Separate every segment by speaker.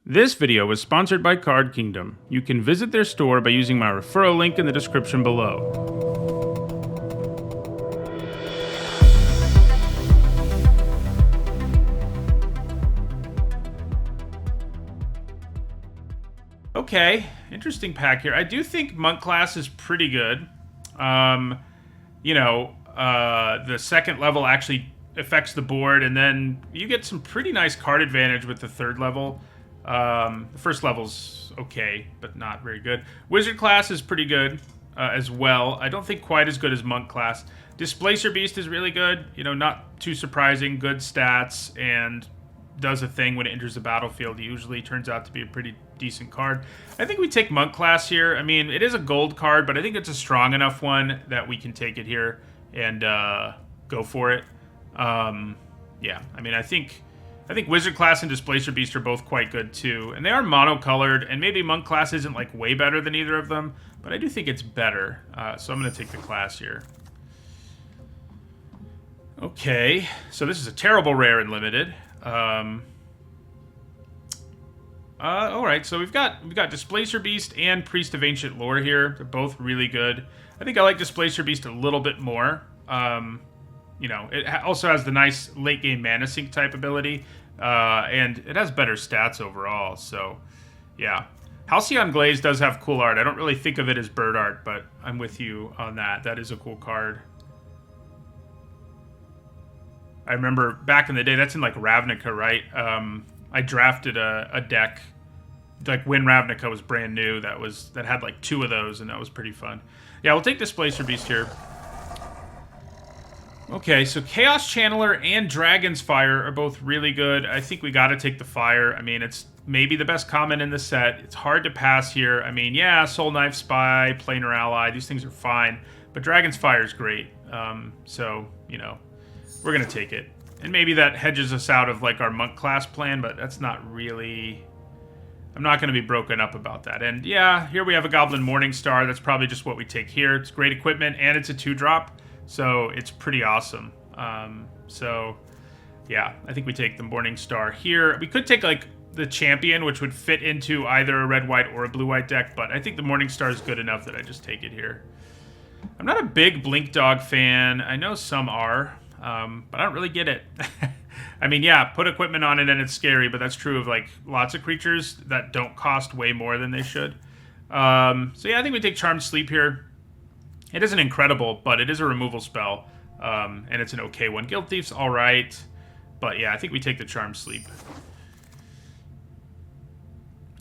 Speaker 1: This video was sponsored by Card Kingdom. You can visit their store by using my referral link in the description below. Okay, interesting pack here. I do think Monk class is pretty good. The second level actually affects the board, and then you get some pretty nice card advantage with the third level. The first level's okay, but not very good. Wizard class is pretty good as well. I don't think quite as good as Monk class. Displacer Beast is really good. Not too surprising. Good stats and does a thing when it enters the battlefield. It usually turns out to be a pretty decent card. I think we take Monk class here. I mean, it is a gold card, but I think it's a strong enough one that we can take it here and go for it. Yeah, I mean, I think Wizard class and Displacer Beast are both quite good too, and they are monocolored, and maybe Monk class isn't like way better than either of them, but I do think it's better, so I'm going to take the class here. Okay, so this is a terrible rare and limited. Alright, so we've got Displacer Beast and Priest of Ancient Lore here. They're both really good. I think I like Displacer Beast a little bit more. It also has the nice late game mana sink type ability, and it has better stats overall, so yeah. Halcyon Glaze does have cool art. I don't really think of it as bird art, but I'm with you on that. That is a cool card. I remember back in the day, that's in like Ravnica, right? I drafted a deck like when Ravnica was brand new that had like 2 of those, and that was pretty fun. Yeah, we'll take Displacer Beast here. Okay, so Chaos Channeler and Dragon's Fire are both really good. I think we got to take the Fire. I mean, it's maybe the best common in the set. It's hard to pass here. I mean, yeah, Soul Knife, Spy, Planar Ally, these things are fine, but Dragon's Fire is great. So, we're going to take it. And maybe that hedges us out of like our Monk class plan, but that's not really... I'm not going to be broken up about that. And yeah, here we have a Goblin Morningstar. That's probably just what we take here. It's great equipment, and it's a 2-drop. So it's pretty awesome. So yeah, I think we take the Morningstar here. We could take like the Champion, which would fit into either a red-white or a blue-white deck, but I think the Morningstar is good enough that I just take it here. I'm not a big Blink Dog fan. I know some are, but I don't really get it. I mean, yeah, put equipment on it and it's scary, but that's true of like lots of creatures that don't cost way more than they should. So yeah, I think we take Charmed Sleep here. It isn't incredible, but it is a removal spell, and it's an okay one. Guild Thief's all right, but yeah, I think we take the Charmed Sleep.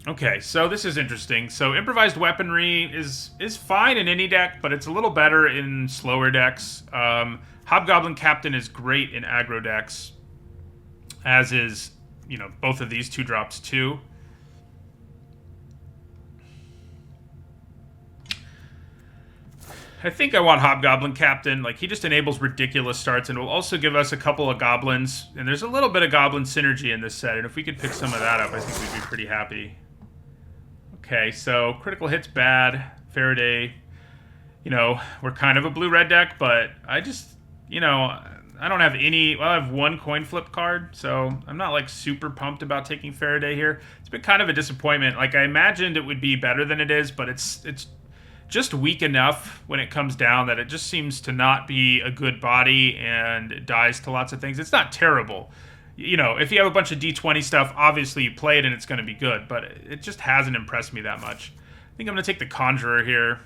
Speaker 1: Okay, so this is interesting. So Improvised Weaponry is fine in any deck, but it's a little better in slower decks. Hobgoblin Captain is great in aggro decks, as is, both of these 2-drops too. I think I want Hobgoblin Captain. Like, he just enables ridiculous starts and will also give us a couple of goblins. And there's a little bit of goblin synergy in this set, and if we could pick some of that up, I think we'd be pretty happy. Okay, so critical hit's bad. Faraday, we're kind of a blue-red deck, but I just, I don't have any... Well, I have 1 coin flip card, so I'm not, like, super pumped about taking Faraday here. It's been kind of a disappointment. Like, I imagined it would be better than it is, but it's just weak enough when it comes down that it just seems to not be a good body, and it dies to lots of things. It's not terrible. If you have a bunch of D20 stuff, obviously you play it and it's going to be good, but it just hasn't impressed me that much. I think I'm going to take the Conjurer here.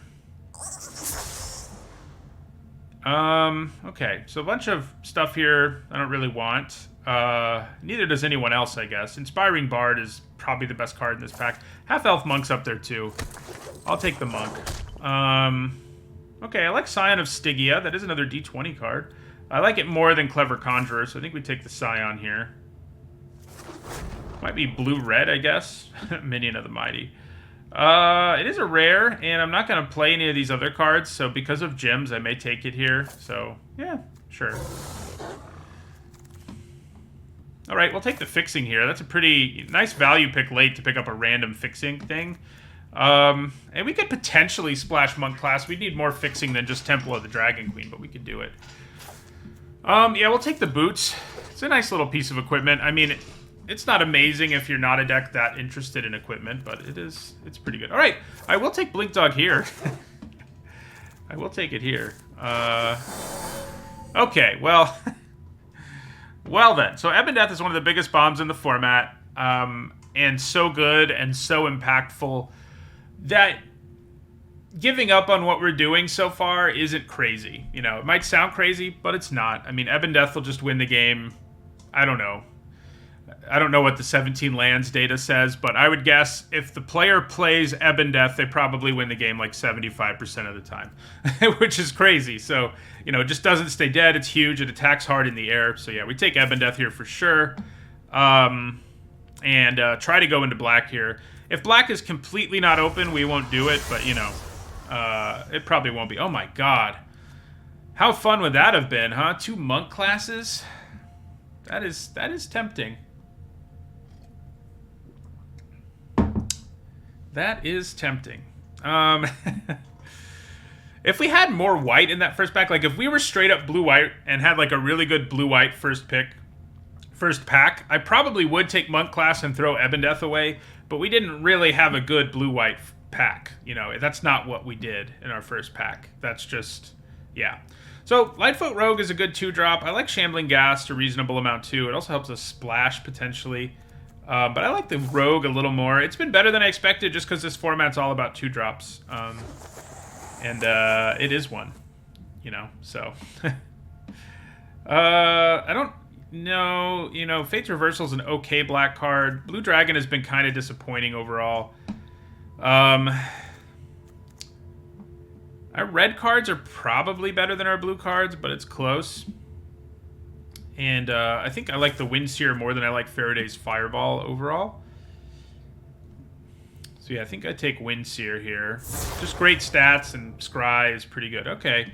Speaker 1: Okay, so a bunch of stuff here I don't really want. Neither does anyone else, I guess. Inspiring Bard is probably the best card in this pack. Half-Elf Monk's up there, too. I'll take the Monk. Okay, I like Scion of Stygia. That is another D20 card. I like it more than Clever Conjurer, so I think we take the Scion here. Might be blue-red, I guess. Minion of the Mighty. It is a rare, and I'm not going to play any of these other cards, so because of gems, I may take it here. So, yeah, sure. Alright, we'll take the Fixing here. That's a pretty nice value pick late to pick up a random Fixing thing. And we could potentially splash Monk class. We need more Fixing than just Temple of the Dragon Queen, but we could do it. Yeah, we'll take the Boots. It's a nice little piece of equipment. I mean, It's not amazing if you're not a deck that interested in equipment, but it's pretty good. All right, I will take Blink Dog here. I will take it here. Okay, well, well then. So Ebon Death is one of the biggest bombs in the format, and so good and so impactful that giving up on what we're doing so far isn't crazy. You know, it might sound crazy, but it's not. I mean, Ebon Death will just win the game. I don't know. I don't know what the 17 lands data says, but I would guess if the player plays Ebon Death, they probably win the game like 75% of the time, which is crazy. So, you know, it just doesn't stay dead. It's huge. It attacks hard in the air. So, yeah, we take Ebon Death here for sure. And try to go into black here. If black is completely not open, we won't do it, but, you know, it probably won't be. Oh, my God. How fun would that have been, huh? 2 monk classes? That is tempting. That is tempting. If we had more white in that first pack, like if we were straight up blue-white and had like a really good blue-white first pack, I probably would take Monk Class and throw Ebon Death away, but we didn't really have a good blue-white pack. You know, that's not what we did in our first pack. That's just, yeah. So Lightfoot Rogue is a good 2-drop. I like Shambling Ghast a reasonable amount too. It also helps us splash potentially. But I like the Rogue a little more. It's been better than I expected just because this format's all about 2-drops. And it is one, you know, so. I don't know, you know, Fate's Reversal's an okay black card. Blue Dragon has been kind of disappointing overall. Our red cards are probably better than our blue cards, but it's close. And I think I like the Windseer more than I like Faraday's Fireball overall. So yeah, I think I take Windseer here. Just great stats, and Scry is pretty good. Okay.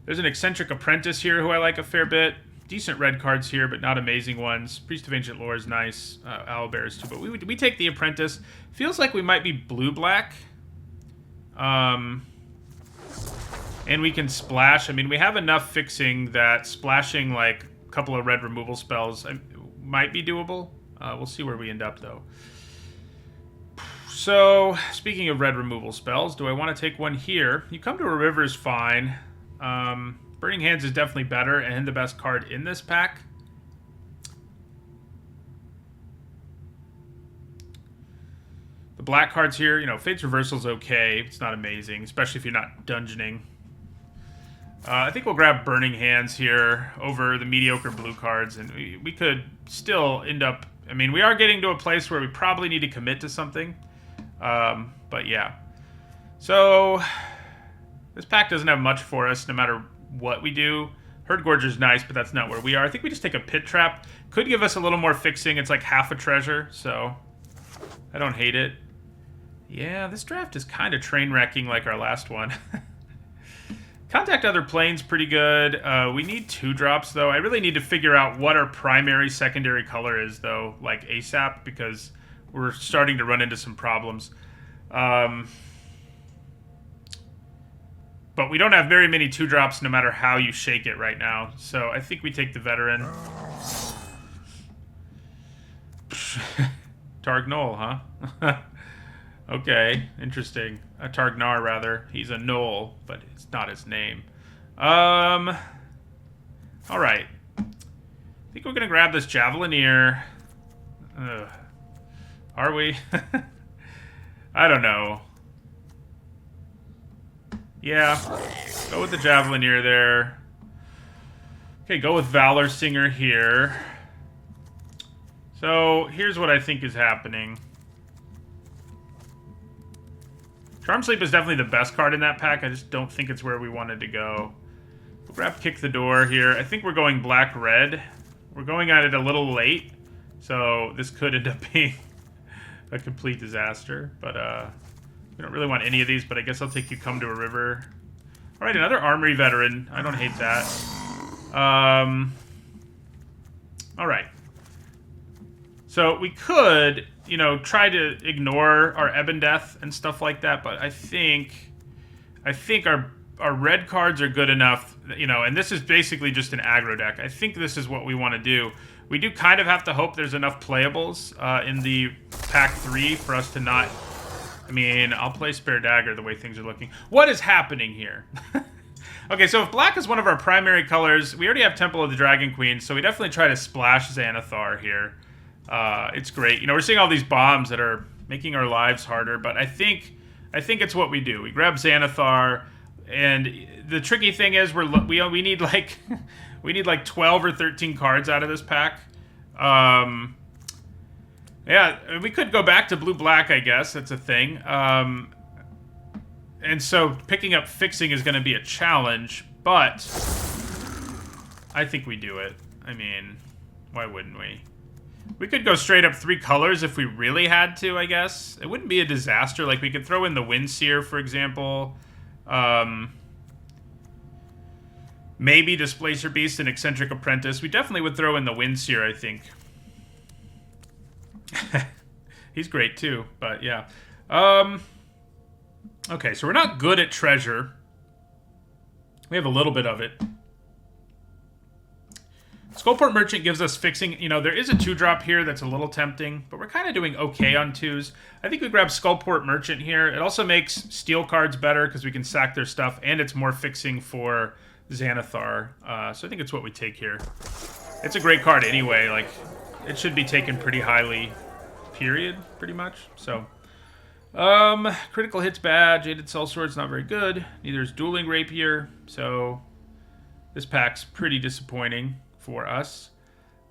Speaker 1: There's an Eccentric Apprentice here who I like a fair bit. Decent red cards here, but not amazing ones. Priest of Ancient Lore is nice. Owlbear is too, but we take the Apprentice. Feels like we might be blue-black. And we can splash. I mean, we have enough fixing that splashing like a couple of red removal spells might be doable. We'll see where we end up, though. So, speaking of red removal spells, do I want to take one here? You Come to a River is fine. Burning Hands is definitely better and the best card in this pack. The black cards here, you know, Fate's Reversal's okay. It's not amazing, especially if you're not dungeoning. I think we'll grab Burning Hands here over the mediocre blue cards, and we could still end up... I mean, we are getting to a place where we probably need to commit to something. But yeah. So, this pack doesn't have much for us, no matter what we do. Herd Gorger's nice, but that's not where we are. I think we just take a Pit Trap. Could give us a little more fixing. It's like half a treasure, so I don't hate it. Yeah, this draft is kind of train-wrecking like our last one. Contact Other Planes pretty good. We need 2-drops, though. I really need to figure out what our primary, secondary color is, though, like ASAP, because we're starting to run into some problems. But we don't have very many 2-drops no matter how you shake it right now. So I think we take the Veteran. Targnoll, huh? Okay, interesting. A Targnar, rather. He's a Knoll, but it's not his name. Alright. I think we're going to grab this Javelineer. Are we? I don't know. Yeah, go with the Javelineer there. Okay, go with Valor Singer here. So, here's what I think is happening. Charm Sleep is definitely the best card in that pack. I just don't think it's where we wanted to go. We'll grab Kick the Door here. I think we're going black-red. We're going at it a little late, so this could end up being a complete disaster. But we don't really want any of these, but I guess I'll take You Come to a River. All right, another Armory Veteran. I don't hate that. All right. So we could, you know, try to ignore our Ebon Death and stuff like that, but I think our red cards are good enough, you know, and this is basically just an aggro deck. I think this is what we want to do. We do kind of have to hope there's enough playables in the pack 3 for us to not... I mean, I'll play Spare Dagger the way things are looking. What is happening here? Okay, so if black is one of our primary colors, we already have Temple of the Dragon Queen, so we definitely try to splash Xanathar here. It's great. You know, we're seeing all these bombs that are making our lives harder, but I think it's what we do. We grab Xanathar, and the tricky thing is we need like we need like 12 or 13 cards out of this pack. Yeah, we could go back to blue-black, I guess. That's a thing. And so picking up fixing is going to be a challenge, but I think we do it. I mean, why wouldn't we? We could go straight up 3 colors if we really had to, I guess. It wouldn't be a disaster. Like, we could throw in the Windseer, for example. Maybe Displacer Beast and Eccentric Apprentice. We definitely would throw in the Windseer, I think. He's great, too, but yeah. Okay, so we're not good at treasure. We have a little bit of it. Skullport Merchant gives us fixing. You know, there is a 2-drop here that's a little tempting, but we're kind of doing okay on 2s. I think we grab Skullport Merchant here. It also makes steel cards better because we can sack their stuff, and it's more fixing for Xanathar. So I think it's what we take here. It's a great card anyway. Like, it should be taken pretty highly, period, pretty much. So... critical hit's bad. Jaded Sellsword's not very good. Neither is Dueling Rapier. So this pack's pretty disappointing for us.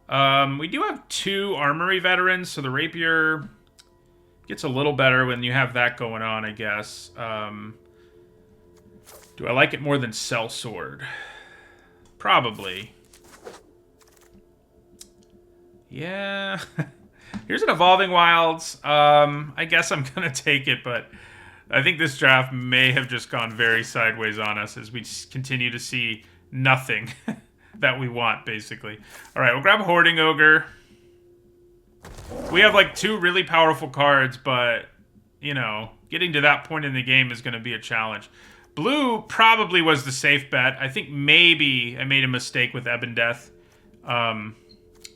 Speaker 1: We do have 2 Armory Veterans, so the Rapier gets a little better when you have that going on, I guess. Do I like it more than Sellsword? Probably. Yeah... Here's an Evolving Wilds. I guess I'm going to take it, but I think this draft may have just gone very sideways on us as we continue to see nothing that we want, basically. All right, we'll grab Hoarding Ogre. We have, like, 2 really powerful cards, but, you know, getting to that point in the game is going to be a challenge. Blue probably was the safe bet. I think maybe I made a mistake with Ebon Death.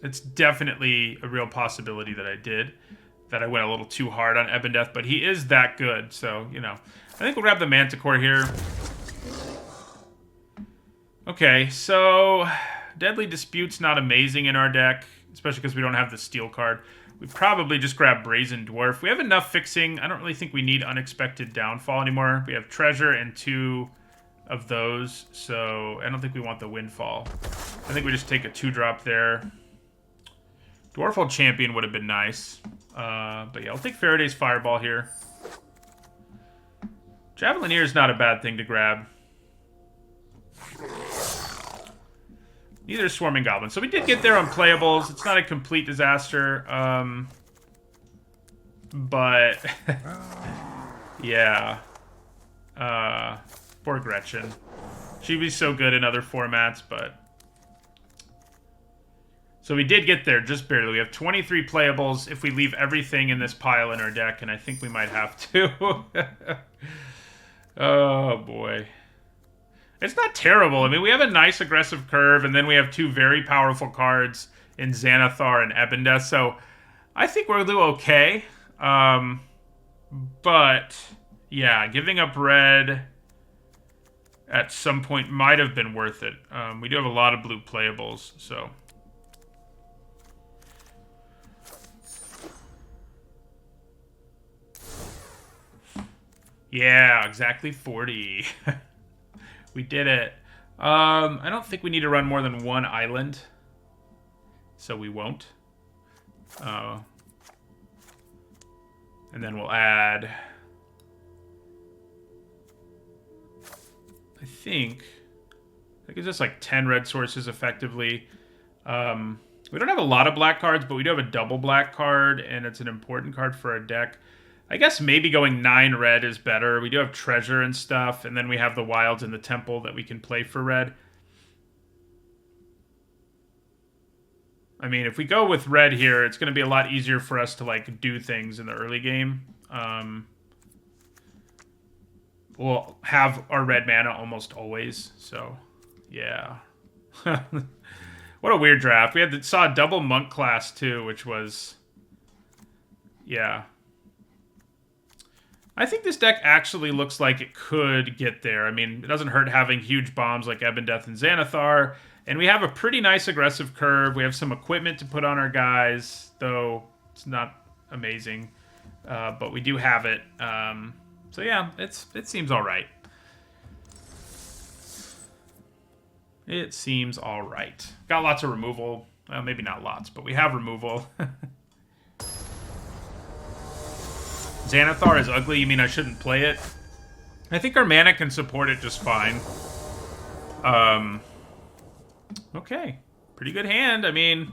Speaker 1: It's definitely a real possibility that I did. That I went a little too hard on Ebon Death, but he is that good, so, you know. I think we'll grab the Manticore here. Okay, so... Deadly Dispute's not amazing in our deck, especially because we don't have the steel card. We probably just grab Brazen Dwarf. We have enough fixing. I don't really think we need Unexpected Downfall anymore. We have Treasure and 2 of those, so I don't think we want the Windfall. I think we just take a 2-drop there. Dwarfhold Champion would have been nice. But yeah, I'll take Faraday's Fireball here. Javelineer is not a bad thing to grab. Neither is Swarming Goblin. So we did get there on playables. It's not a complete disaster. But... yeah. Poor Gretchen. She'd be so good in other formats, but... So we did get there, just barely. We have 23 playables if we leave everything in this pile in our deck, and I think we might have to. Oh, boy. It's not terrible. I mean, we have a nice aggressive curve, and then we have 2 very powerful cards in Xanathar and Ebon Death, so I think we'll do okay. But, yeah, giving up red at some point might have been worth it. We do have a lot of blue playables, so... Yeah, exactly 40. We did it. I don't think we need to run more than 1 island. So we won't. And then we'll add... I think that gives us like 10 red sources effectively. We don't have a lot of black cards, but we do have a double black card, and it's an important card for our deck. I guess maybe going 9 red is better. We do have treasure and stuff, and then we have the wilds and the temple that we can play for red. I mean, if we go with red here, it's going to be a lot easier for us to, like, do things in the early game. We'll have our red mana almost always, so, yeah. What a weird draft. We saw a double monk class too, which was, yeah. I think this deck actually looks like it could get there. I mean, it doesn't hurt having huge bombs like Ebon Death and Xanathar, and we have a pretty nice aggressive curve. We have some equipment to put on our guys, though it's not amazing, but we do have it. So yeah, it seems all right. It seems all right. Got lots of removal. Well, maybe not lots, but we have removal. Xanathar is ugly. You mean I shouldn't play it? I think our mana can support it just fine. Okay. Pretty good hand. I mean,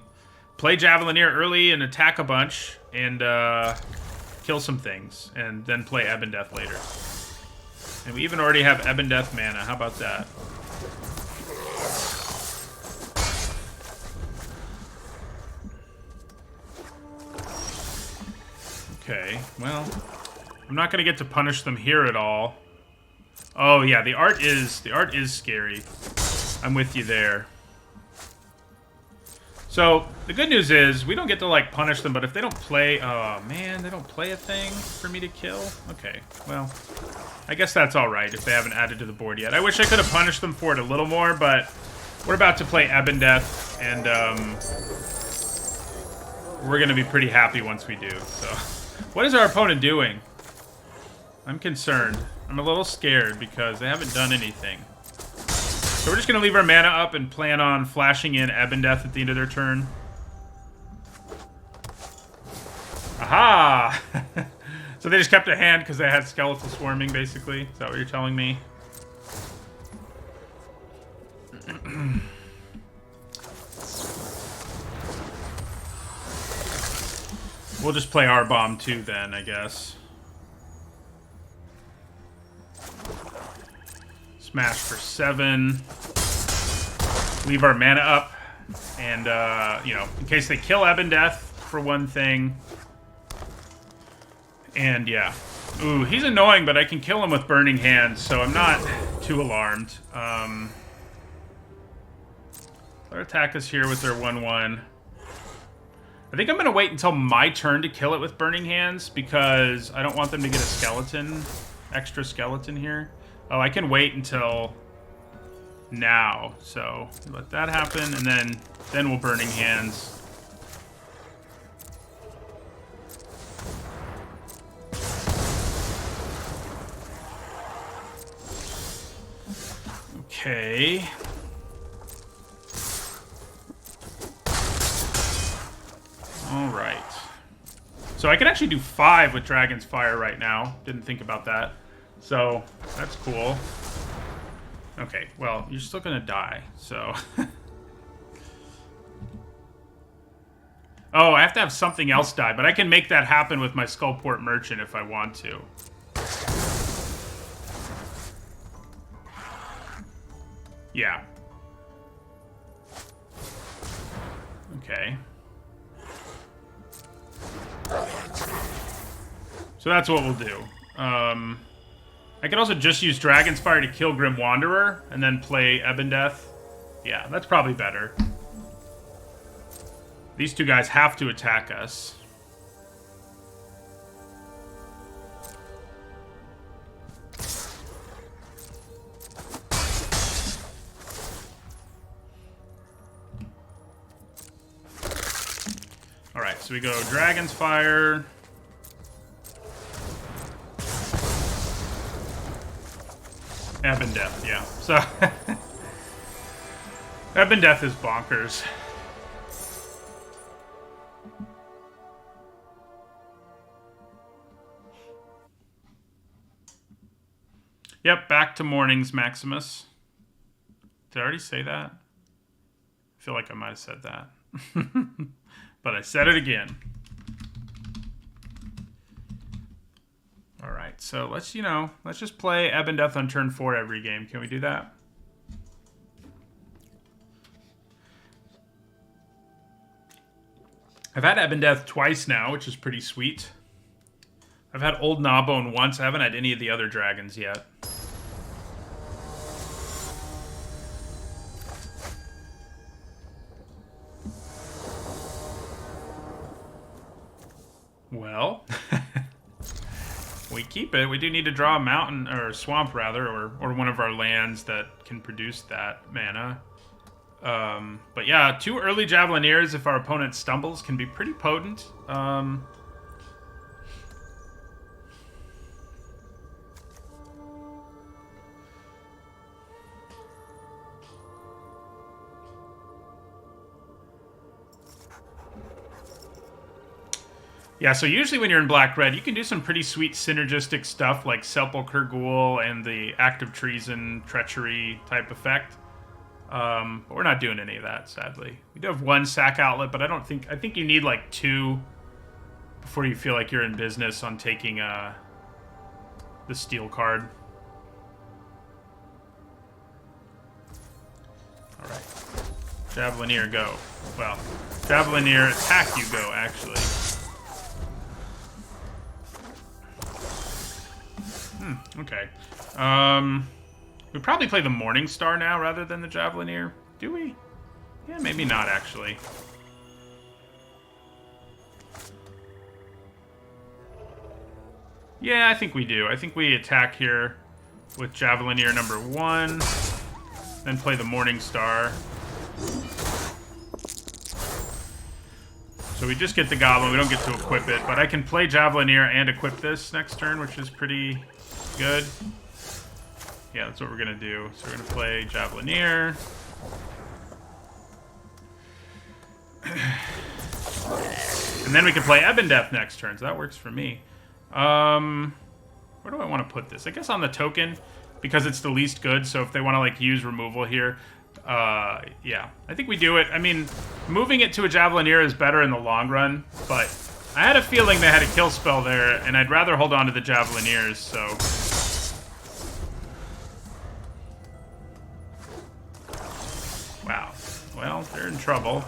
Speaker 1: play Javelineer early and attack a bunch and kill some things. And then play Ebon Death later. And we even already have Ebon Death mana. How about that? Okay, well, I'm not gonna get to punish them here at all. Oh yeah, the art is scary. I'm with you there. So the good news is we don't get to like punish them, but if they don't play, oh man, they don't play a thing for me to kill. Okay, well, I guess that's all right if they haven't added to the board yet. I wish I could have punished them for it a little more, but we're about to play Ebon Death, and we're gonna be pretty happy once we do. So. What is our opponent doing? I'm concerned. I'm a little scared because they haven't done anything. So we're just going to leave our mana up and plan on flashing in Ebon Death at the end of their turn. Aha! So they just kept a hand because they had Skeletal Swarming, basically. Is that what you're telling me? We'll just play our bomb too then, I guess. Smash for 7. Leave our mana up. And, you know, in case they kill Ebon Death for one thing. And, yeah. Ooh, he's annoying, but I can kill him with Burning Hands, so I'm not too alarmed. They'll attack us here with their 1/1. I think I'm going to wait until my turn to kill it with Burning Hands because I don't want them to get a skeleton, extra skeleton here. Oh, I can wait until now. So let that happen, and then we'll Burning Hands. Okay. All right. So I can actually do 5 with Dragon's Fire right now. Didn't think about that. So that's cool. Okay, well, you're still gonna die, so. Oh, I have to have something else die, but I can make that happen with my Skullport Merchant if I want to. Yeah. Okay. So that's what we'll do. I could also just use Dragon's Fire to kill Grim Wanderer, and then play Ebon Death. Yeah, that's probably better. These two guys have to attack us. Alright, so we go Dragon's Fire. Ebon Death, yeah. So, Ebon Death is bonkers. Yep, back to mornings, Maximus. Did I already say that? I feel like I might have said that. But I said it again. Alright, so let's just play Ebon Death on turn 4 every game. Can we do that? I've had Ebon Death twice now, which is pretty sweet. I've had Old Gnawbone once. I haven't had any of the other dragons yet. well, we keep it. We do need to draw a mountain, or a swamp rather, or one of our lands that can produce that mana. But yeah, 2 early Javelineers, if our opponent stumbles, can be pretty potent. Yeah, so usually when you're in black-red, you can do some pretty sweet synergistic stuff like Sepulchre Ghoul and the Act of Treason, Treachery type effect. But we're not doing any of that, sadly. We do have 1 sack outlet, but I think you need like 2 before you feel like you're in business on taking the steel card. Alright. Javelineer, go. Well, Javelineer, attack you go, actually. Okay. We probably play the Morning Star now rather than the Javelineer. Do we? Yeah, maybe not, actually. Yeah, I think we do. I think we attack here with Javelineer number 1, then play the Morning Star. So we just get the Goblin. We don't get to equip it, but I can play Javelineer and equip this next turn, which is pretty good. Yeah, that's what we're going to do. So we're going to play Javelineer. And then we can play Ebon Death next turn, so that works for me. Where do I want to put this? I guess on the token, because it's the least good, so if they want to like use removal here, yeah. I think we do it. I mean, moving it to a Javelineer is better in the long run, but I had a feeling they had a kill spell there, and I'd rather hold on to the Javelineers, so... Wow. Well, they're in trouble.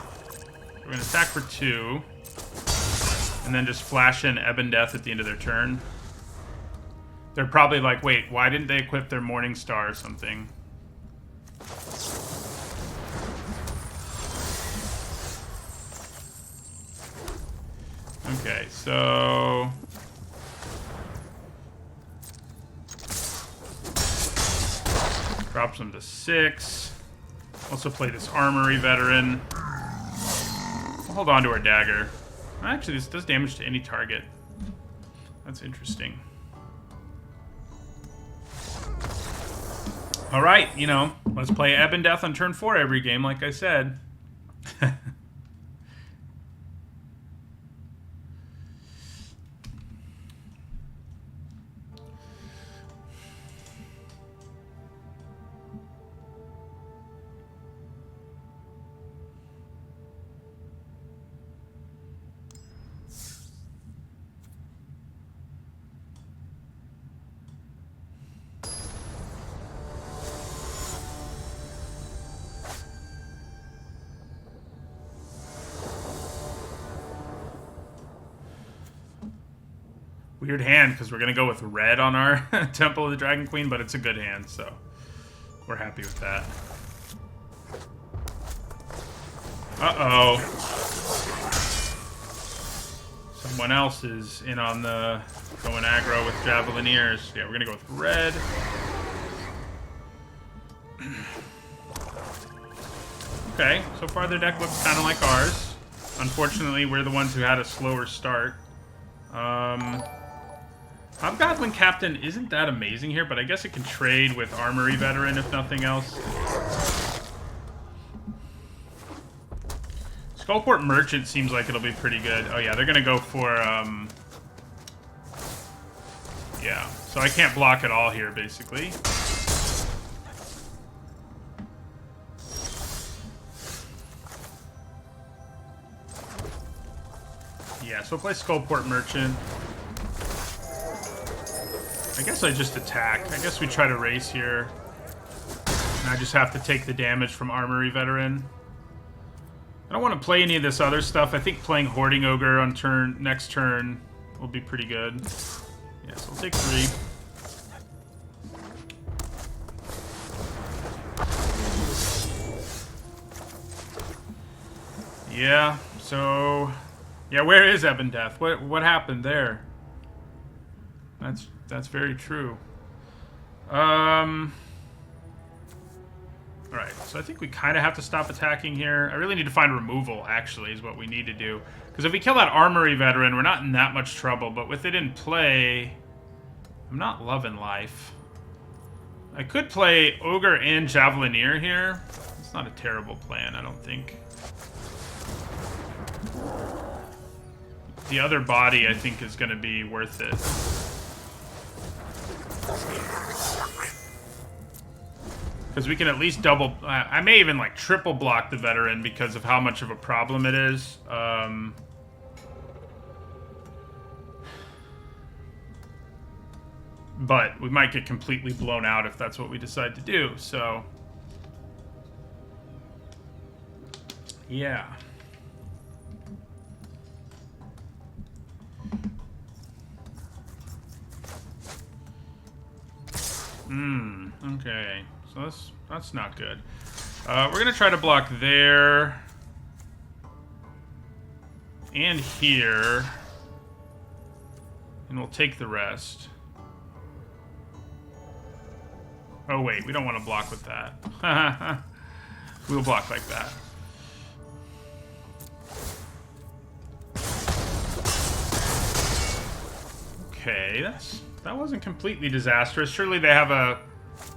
Speaker 1: We're going to attack for 2. And then just flash in Ebon Death at the end of their turn. They're probably like, wait, why didn't they equip their Morning Star or something? Okay, so... Drops them to 6. Also play this Armory Veteran. We'll hold on to our dagger. Actually, this does damage to any target. That's interesting. Alright, you know, let's play Ebon Death on turn 4 every game, like I said. Weird hand, because we're going to go with red on our Temple of the Dragon Queen, but it's a good hand, so we're happy with that. Uh-oh. Someone else is in on the going aggro with Javelineers. Yeah, we're going to go with red. Okay, so far their deck looks kind of like ours. Unfortunately, we're the ones who had a slower start. Hobgoblin Captain isn't that amazing here, but I guess it can trade with Armory Veteran if nothing else. Skullport Merchant seems like it'll be pretty good. Oh yeah, they're gonna go for, yeah, so I can't block at all here, basically. Yeah, so play Skullport Merchant. I guess I just attack. I guess we try to race here. And I just have to take the damage from Armory Veteran. I don't want to play any of this other stuff. I think playing Hoarding Ogre on next turn will be pretty good. Yeah, so I'll take 3. Yeah, so Yeah, where is Ebon Death? What happened there? That's very true. Alright, so I think we kind of have to stop attacking here. I really need to find removal, actually, is what we need to do. Because if we kill that Armory Veteran, we're not in that much trouble. But with it in play, I'm not loving life. I could play Ogre and Javelineer here. It's not a terrible plan, I don't think. The other body, I think, is going to be worth it. Because we can at least double... I may even, like, triple block the Veteran because of how much of a problem it is. But we might get completely blown out if that's what we decide to do, so... Yeah. Okay. So that's not good. We're gonna try to block there. And here. And we'll take the rest. Oh wait, we don't want to block with that. We'll block like that. Okay, that wasn't completely disastrous. Surely they have a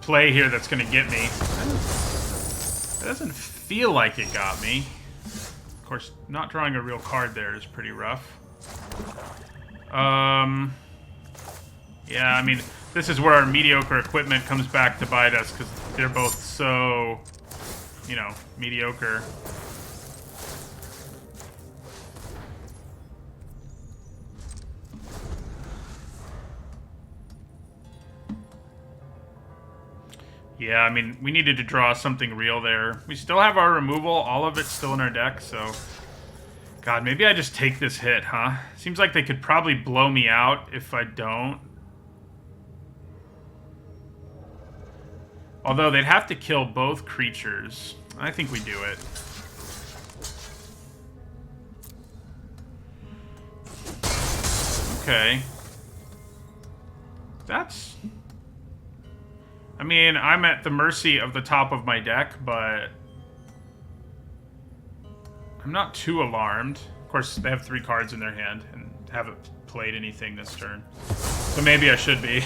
Speaker 1: play here that's going to get me. It doesn't feel like it got me. Of course, not drawing a real card there is pretty rough. Yeah, I mean, this is where our mediocre equipment comes back to bite us, because they're both so, you know, mediocre. Yeah, I mean, we needed to draw something real there. We still have our removal, all of it's still in our deck, so... God, maybe I just take this hit, huh? Seems like they could probably blow me out if I don't. Although they'd have to kill both creatures. I think we do it. Okay. That's... I mean, I'm at the mercy of the top of my deck, but... I'm not too alarmed. Of course, they have 3 cards in their hand and haven't played anything this turn. So maybe I should be.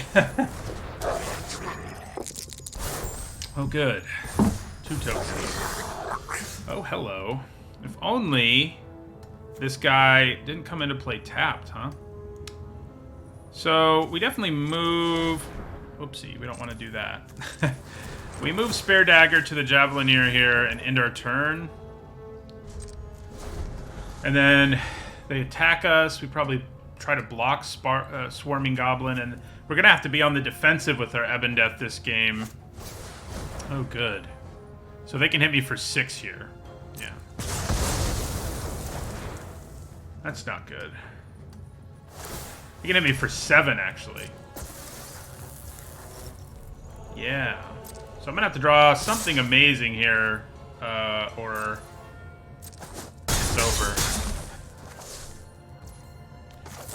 Speaker 1: Oh, good. 2 tokens. Oh, hello. If only this guy didn't come into play tapped, huh? So we definitely move... Oopsie, we don't want to do that. We move Spare Dagger to the Javelineer here and end our turn. And then they attack us. We probably try to block Swarming Goblin, and we're going to have to be on the defensive with our Ebon Death this game. Oh, good. So they can hit me for 6 here. Yeah. That's not good. They can hit me for 7, actually. Yeah. So I'm going to have to draw something amazing here, or it's over.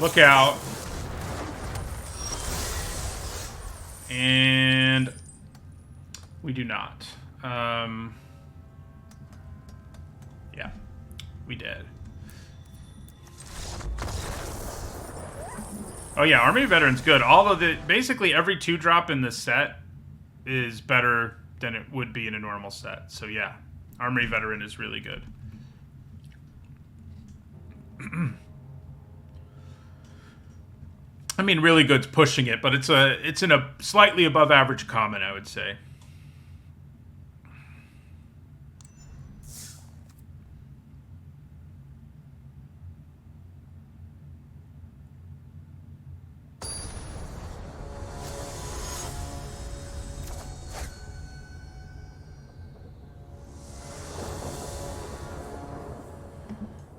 Speaker 1: Look out. And we do not. Yeah, we did. Oh yeah, Army Veteran's good. Although basically every 2-drop in this set is better than it would be in a normal set. So yeah, Armory Veteran is really good. I mean, really good's pushing it, but it's in a slightly above average common, I would say.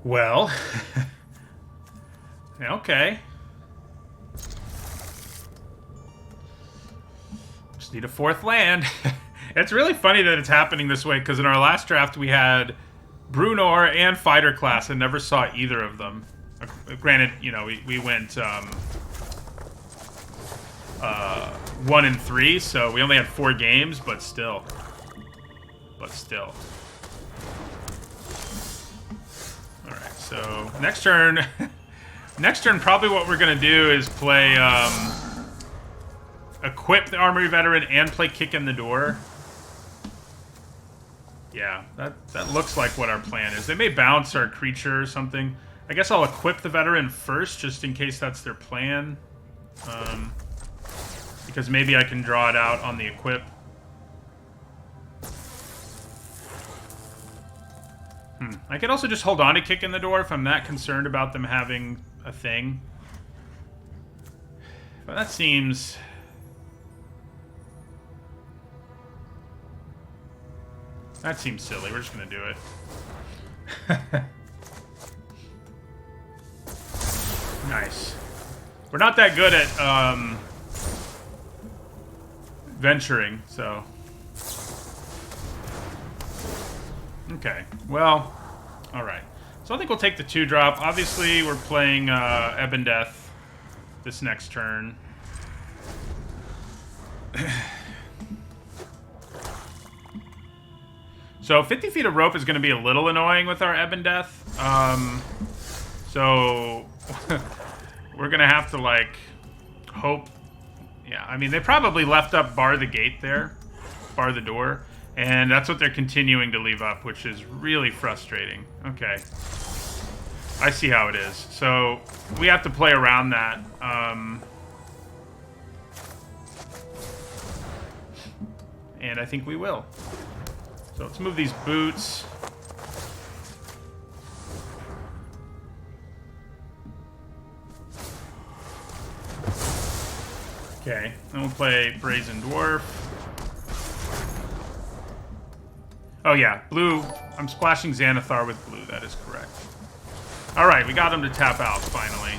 Speaker 1: Well, okay. Just need a 4th land. It's really funny that it's happening this way, because in our last draft we had Brunor and Fighter Class and never saw either of them. Granted, you know, we went 1-3, so we only had 4 games, but still. Alright, so next turn... next turn, probably what we're going to do is play... equip the Armory Veteran and play Kick in the Door. Yeah, that looks like what our plan is. They may bounce our creature or something. I guess I'll equip the Veteran first, just in case that's their plan. Because maybe I can draw it out on the equip. I could also just hold on to Kick in the Door if I'm that concerned about them having a thing. But that seems... that seems silly. We're just going to do it. Nice. We're not that good at venturing, so... okay, well, alright. So I think we'll take the 2-drop. Obviously, we're playing Ebon Death this next turn. So 50 feet of rope is going to be a little annoying with our Ebon Death. So we're going to have to, like, hope. Yeah, I mean, they probably left up bar the gate there. Bar the door. And that's what they're continuing to leave up, which is really frustrating. Okay. I see how it is. So we have to play around that. And I think we will. So let's move these boots. Okay, then we'll play Brazen Dwarf. Oh yeah, blue. I'm splashing Xanathar with blue, that is correct. Alright, we got him to tap out, finally.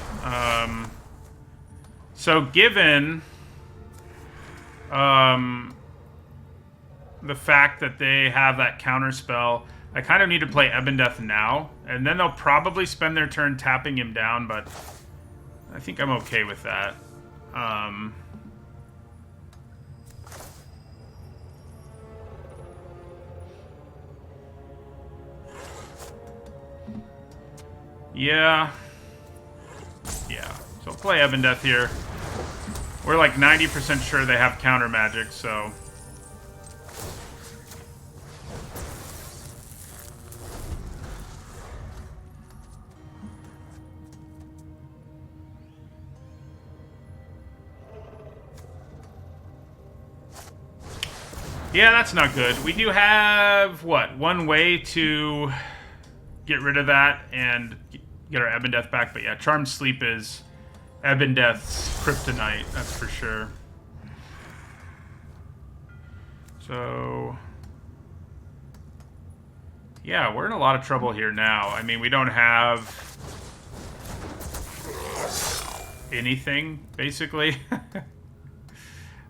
Speaker 1: So given... the fact that they have that counter spell, I kind of need to play Ebon Death now, and then they'll probably spend their turn tapping him down, but I think I'm okay with that. Yeah. So I'll play Ebon Death here. We're like 90% sure they have counter magic, so... yeah, that's not good. We do have, what, one way to get rid of that and get our Ebon Death back. But yeah, Charmed Sleep is Ebon Death's kryptonite, that's for sure. So... yeah, we're in a lot of trouble here now. I mean, we don't have anything, basically.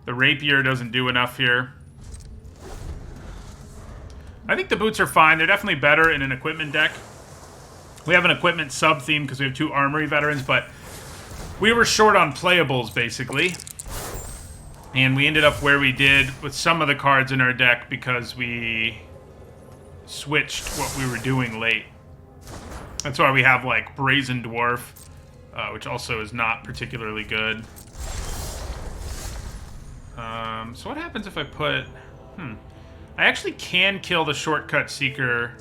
Speaker 1: The Rapier doesn't do enough here. I think the boots are fine. They're definitely better in an equipment deck. We have an equipment sub-theme because we have 2 Armory Veterans, but we were short on playables, basically. And we ended up where we did with some of the cards in our deck because we switched what we were doing late. That's why we have, like, Brazen Dwarf, which also is not particularly good. So what happens if I put... I actually can kill the Shortcut Seeker.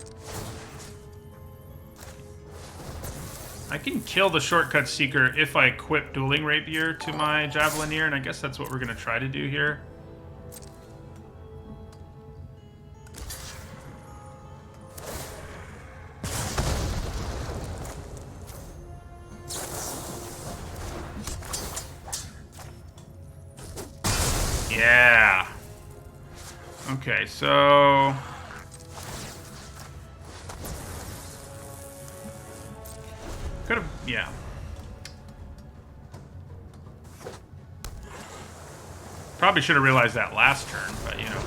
Speaker 1: I can kill the Shortcut Seeker if I equip Dueling Rapier to my Javelineer, and I guess that's what we're going to try to do here. Yeah. Okay, so... could have... yeah. Probably should have realized that last turn, but, you know.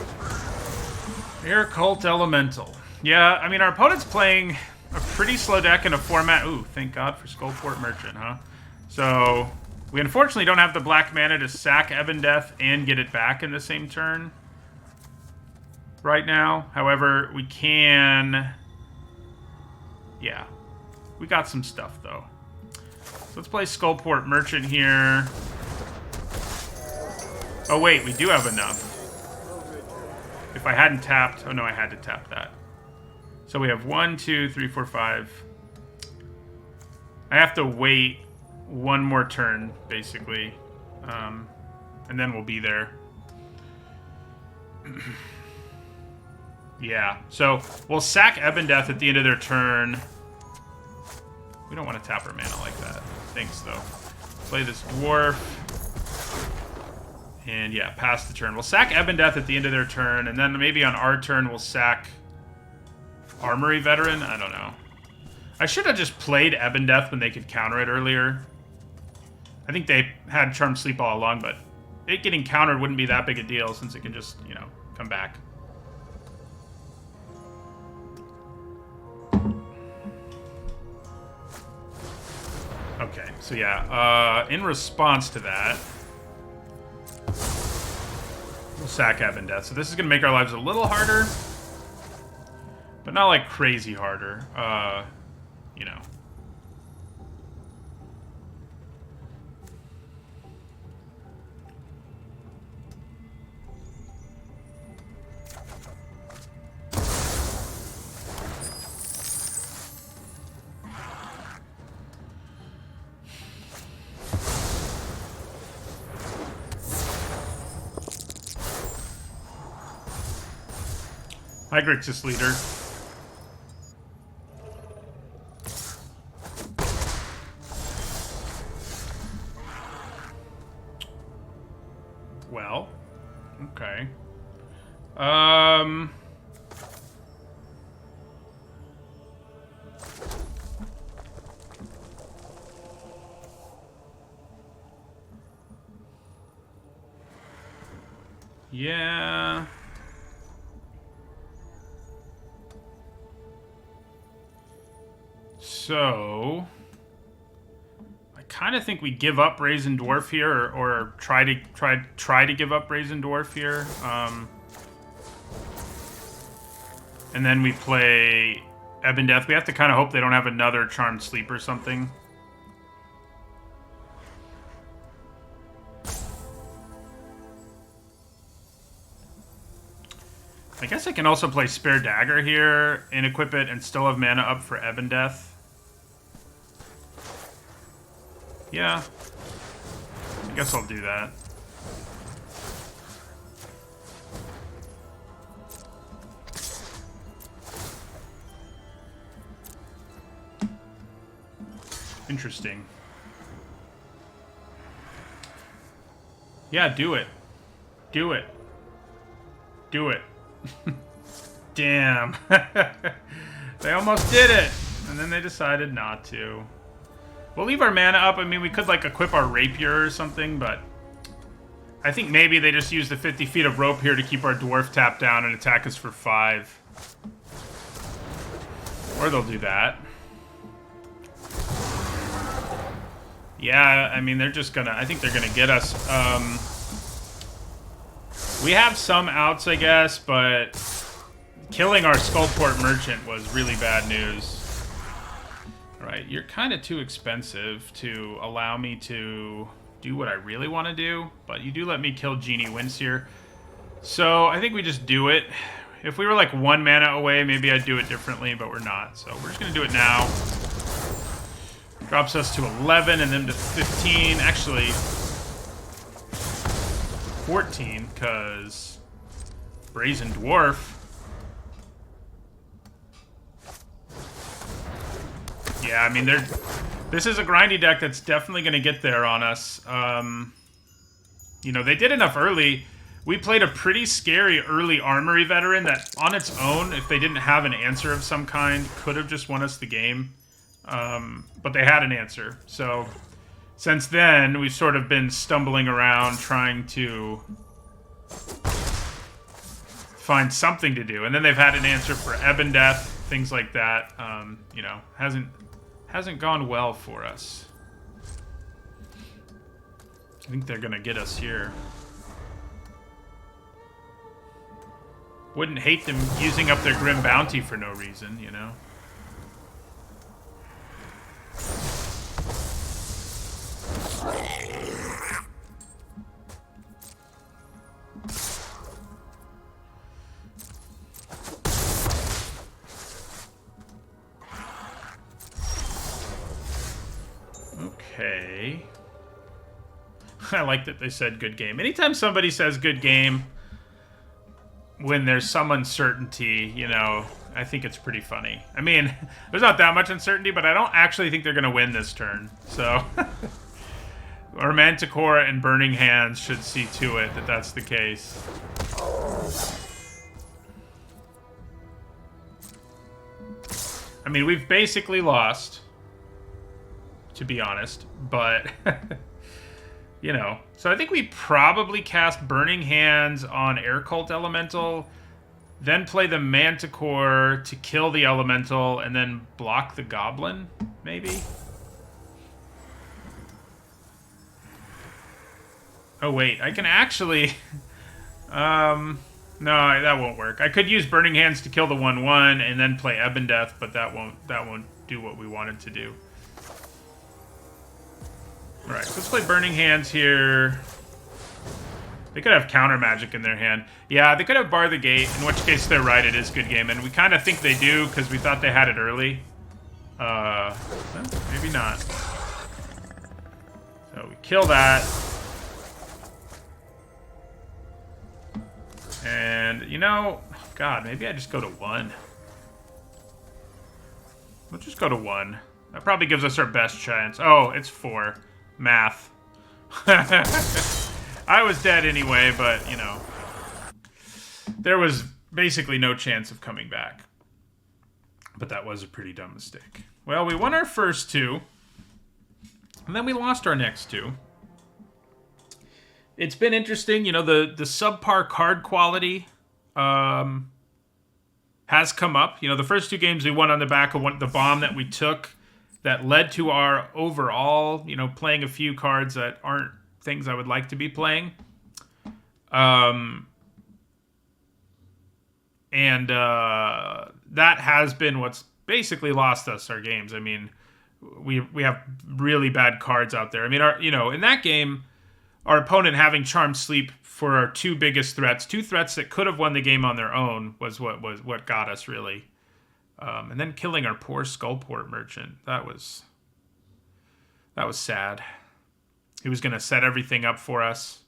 Speaker 1: Air Cult Elemental. Yeah, I mean, our opponent's playing a pretty slow deck in a format. Ooh, thank God for Skullport Merchant, huh? So we unfortunately don't have the black mana to sack Ebon Death and get it back in the same turn right now. However, we can... Yeah. We got some stuff, though. So let's play Skullport Merchant here. Oh, wait. We do have enough. If I hadn't tapped... Oh, no, I had to tap that. So we have 1, 2, 3, 4, 5. I have to wait one more turn, basically. And then we'll be there. Yeah. So we'll sack Ebon Death at the end of their turn. We don't want to tap our mana like that. Thanks, though. Play this Dwarf. And yeah, pass the turn. We'll sack Ebon Death at the end of their turn, and then maybe on our turn we'll sack Armory Veteran? I don't know. I should have just played Ebon Death when they could counter it earlier. I think they had Charmed Sleep all along, but it getting countered wouldn't be that big a deal since it can just, you know, come back. Okay, so yeah, in response to that, we'll sack Ebon Death. So this is going to make our lives a little harder, but not like crazy harder, you know. Hi, Grixis Leader. Well, okay. Yeah. So, I kind of think we give up Brazen Dwarf here, or try to give up Brazen Dwarf here, and then we play Ebon Death. We have to kind of hope they don't have another Charmed Sleep or something. I guess I can also play Spare Dagger here and equip it and still have mana up for Ebon Death. Yeah. I guess I'll do that. Interesting. Yeah, do it. Do it. Do it. Damn. They almost did it. And then they decided not to. We'll leave our mana up. I mean, we could, like, equip our Rapier or something, but I think maybe they just use the 50 feet of rope here to keep our Dwarf tapped down and attack us for 5. Or they'll do that. Yeah, I mean, they're just gonna... I think they're gonna get us. We have some outs, I guess, but killing our Skullport Merchant was really bad news. Alright, you're kind of too expensive to allow me to do what I really want to do, but you do let me kill Genie Windseer. So I think we just do it. If we were like 1 mana away, maybe I'd do it differently, but we're not. So we're just going to do it now. Drops us to 11 and then to 15. Actually, 14, because Brazen Dwarf. Yeah, I mean, this is a grindy deck that's definitely going to get there on us. You know, they did enough early. We played a pretty scary early Armory Veteran that, on its own, if they didn't have an answer of some kind, could have just won us the game. But they had an answer. So, since then, we've sort of been stumbling around trying to find something to do. And then they've had an answer for Ebon Death. things like that, you know, hasn't gone well for us. I think they're gonna get us here. Wouldn't hate them using up their Grim Bounty for no reason, you know? Okay. I like that they said good game. Anytime somebody says good game when there's some uncertainty, you know, I think it's pretty funny. I mean, there's not that much uncertainty, but I don't actually think they're going to win this turn. So, our Manticore and Burning Hands should see to it that that's the case. I mean, we've basically lost, to be honest, but, you know. So I think we probably cast Burning Hands on Air Cult Elemental, then play the Manticore to kill the Elemental, and then block the Goblin, maybe? Oh, wait, I can actually... no, that won't work. I could use Burning Hands to kill the 1/1 and then play Ebon Death, but that won't do what we wanted to do. Alright, so let's play Burning Hands here. They could have counter magic in their hand. Yeah, they could have Bar the Gate, in which case they're right, it is good game. And we kind of think they do, because we thought they had it early. Well, maybe not. So we kill that. And, you know, God, maybe I just go to 1. We'll just go to 1. That probably gives us our best chance. Oh, it's 4. Math. I was dead anyway, but, you know. There was basically no chance of coming back. But that was a pretty dumb mistake. Well, we won our first 2. And then we lost our next 2. It's been interesting, you know, the subpar card quality has come up. You know, the first 2 games we won on the back of the bomb that we took that led to our overall, you know, playing a few cards that aren't things I would like to be playing. That has been what's basically lost us our games. I mean, we have really bad cards out there. I mean, you know, in that game, our opponent having Charmed Sleep for our 2 biggest threats, 2 threats that could have won the game on their own, was what got us, really. And then killing our poor Skullport Merchant. That was sad. He was going to set everything up for us.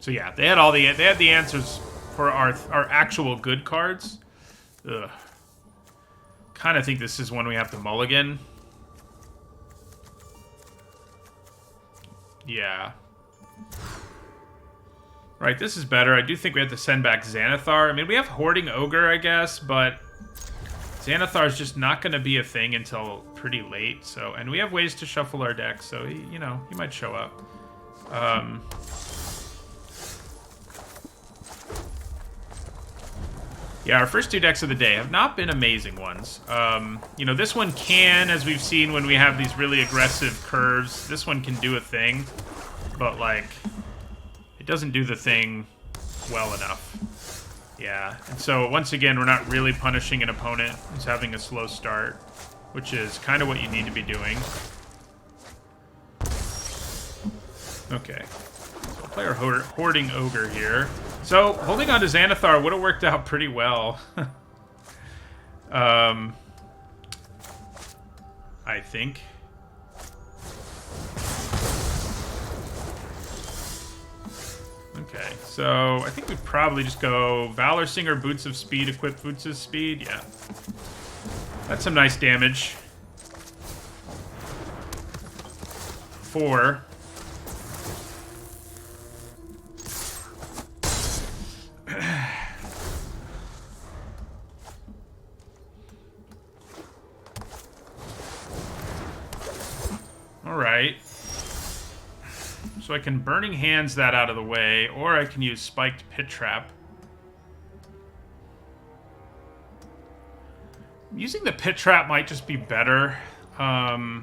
Speaker 1: So yeah, they had the answers for our actual good cards. Ugh. Kind of think this is one we have to mulligan. Yeah. Right, this is better. I do think we have to send back Xanathar. I mean, we have Hoarding Ogre, I guess, but Xanathar is just not going to be a thing until pretty late. So, and we have ways to shuffle our deck, so he, you know, he might show up. Yeah, our first 2 decks of the day have not been amazing ones. You know, this one can, as we've seen when we have these really aggressive curves, this one can do a thing, but, like, it doesn't do the thing well enough. Yeah, and so, once again, we're not really punishing an opponent who's having a slow start, which is kind of what you need to be doing. Okay. So, I'll play our Hoarding Ogre here. So, holding on to Xanathar would have worked out pretty well. I think. Okay, so I think we probably just go Valor Singer, Boots of Speed, equip Boots of Speed. Yeah. That's some nice damage. 4. Alright. So I can Burning Hands that out of the way, or I can use Spiked Pit Trap. Using the pit trap might just be better. I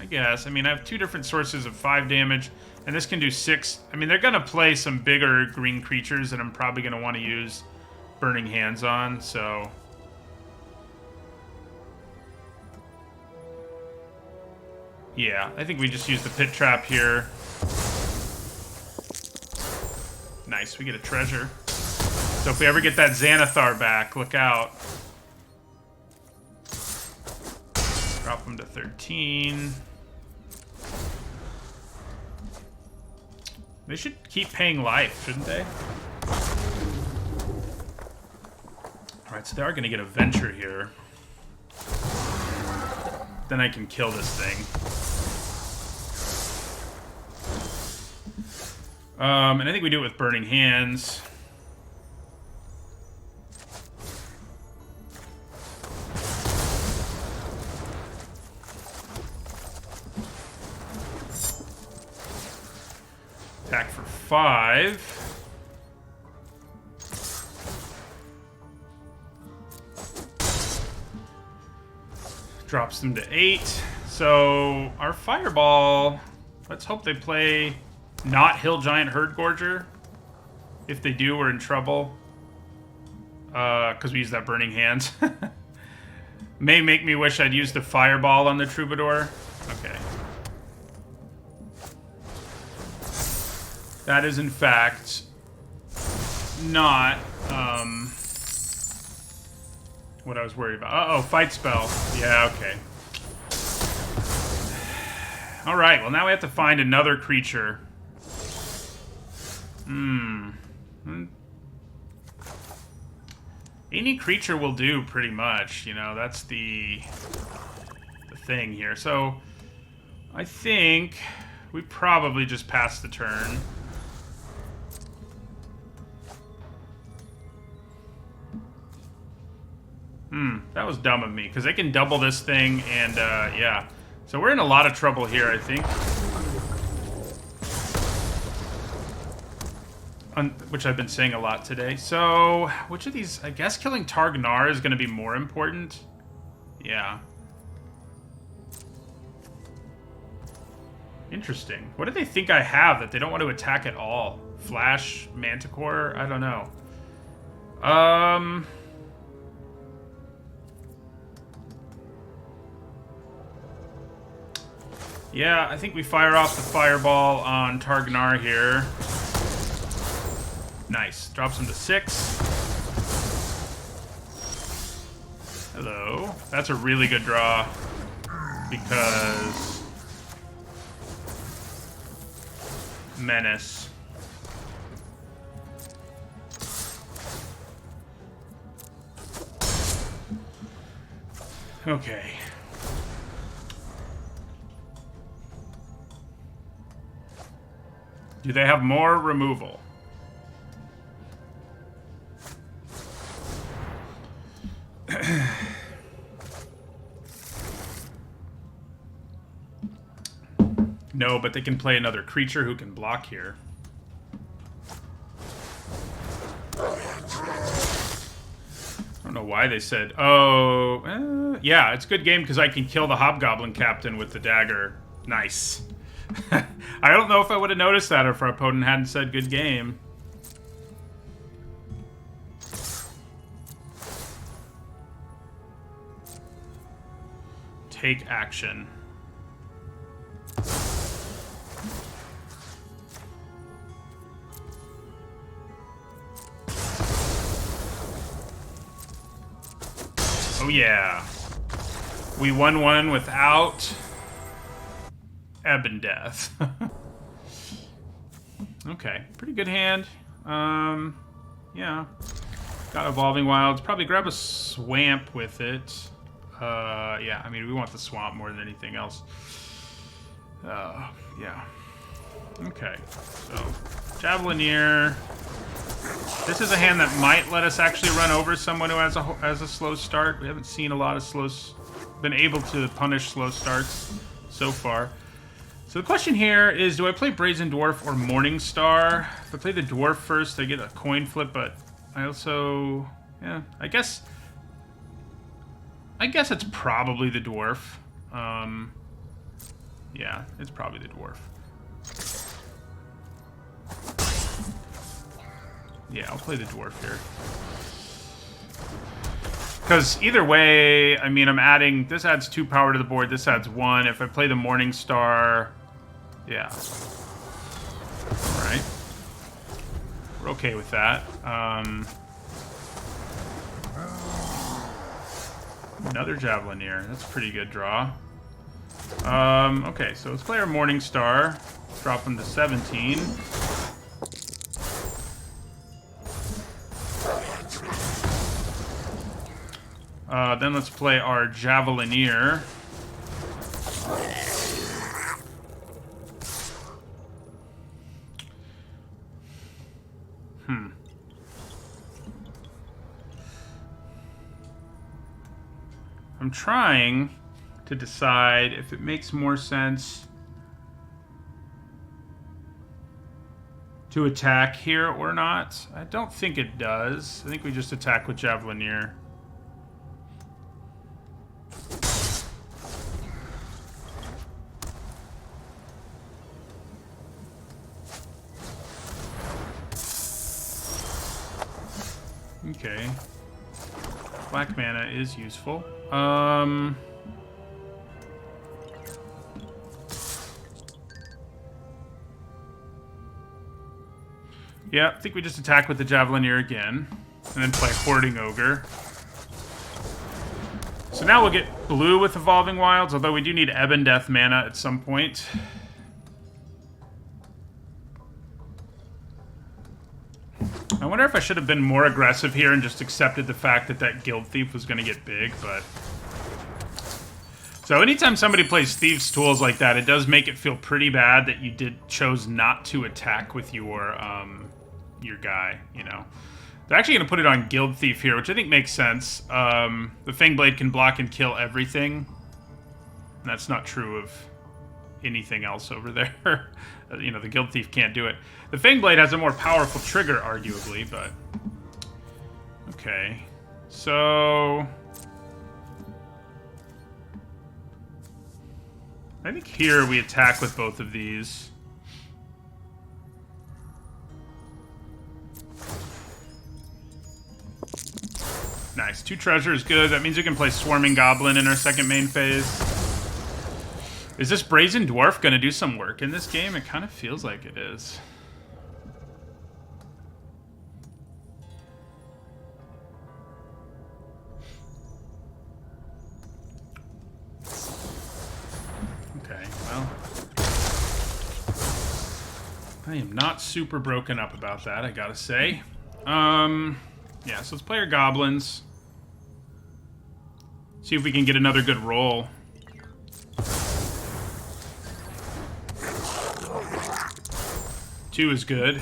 Speaker 1: guess. I mean, I have 2 different sources of 5 damage, and this can do 6. I mean, they're going to play some bigger green creatures that I'm probably going to want to use Burning Hands on, so... yeah, I think we just use the pit trap here. Nice, we get a treasure. So if we ever get that Xanathar back, look out. Drop him to 13. They should keep paying life, shouldn't they? Alright, so they are going to get a venture here. Then I can kill this thing. And I think we do it with Burning Hands. Attack for 5. Drops them to 8. So our Fireball, let's hope they play not Hill Giant Herd Gorger. If they do, we're in trouble. Because we use that Burning Hands. May make me wish I'd used the Fireball on the Troubadour. Okay. That is, in fact, not what I was worried about. Uh-oh, fight spell. Yeah, okay. Alright, well now we have to find another creature. Any creature will do, pretty much. You know, that's the thing here. So, I think we probably just pass the turn. That was dumb of me, because they can double this thing, and, yeah. So we're in a lot of trouble here, I think. Which I've been saying a lot today. So, which of these... I guess killing Targnar is going to be more important. Yeah. Interesting. What do they think I have that they don't want to attack at all? Flash? Manticore? I don't know. Yeah, I think we fire off the Fireball on Targnar here. Nice. Drops him to 6. Hello. That's a really good draw. Because... Menace. Okay. Do they have more removal? No, but they can play another creature who can block here. I don't know why they said, oh, yeah, it's a good game because I can kill the Hobgoblin Captain with the dagger. Nice. I don't know if I would have noticed that if our opponent hadn't said good game. Take action. Oh yeah. We won one without Ebon Death. Okay, pretty good hand. Yeah. Got Evolving Wilds. Probably grab a Swamp with it. Yeah, I mean, we want the Swamp more than anything else. Yeah. Okay, so Javelineer. This is a hand that might let us actually run over someone who has a slow start. We haven't seen a lot of been able to punish slow starts so far. So the question here is, do I play Brazen Dwarf or Morningstar? If I play the Dwarf first, I get a coin flip, but I also... Yeah, I guess it's probably the dwarf. Yeah, it's probably the dwarf. Yeah, I'll play the dwarf here. Because either way, I mean, I'm adding... This adds 2 power to the board. This adds 1. If I play the Morning Star... Yeah. Alright. We're okay with that. Another Javelineer. That's a pretty good draw. Okay, so let's play our Morning Star. Drop him to 17. Then let's play our Javelineer. I'm trying to decide if it makes more sense to attack here or not. I don't think it does. I think we just attack with Javelineer. Okay. Black mana is useful. Yeah, I think we just attack with the Javelineer again. And then play Hoarding Ogre. So now we'll get blue with Evolving Wilds, although we do need Ebon Death mana at some point. I wonder if I should have been more aggressive here and just accepted the fact that that Guild Thief was going to get big, but... So anytime somebody plays Thieves' Tools like that, it does make it feel pretty bad that you chose not to attack with your guy, you know. They're actually going to put it on Guild Thief here, which I think makes sense. The Fangblade can block and kill everything. And that's not true of anything else over there. You know, the Guild Thief can't do it. The Fangblade has a more powerful trigger, arguably, but... Okay. So... I think here we attack with both of these. Nice. 2 treasures, good. That means we can play Swarming Goblin in our second main phase. Is this Brazen Dwarf going to do some work in this game? It kind of feels like it is. Okay, well. I am not super broken up about that, I gotta say. Yeah, so let's play our Goblins. See if we can get another good roll. Two is good.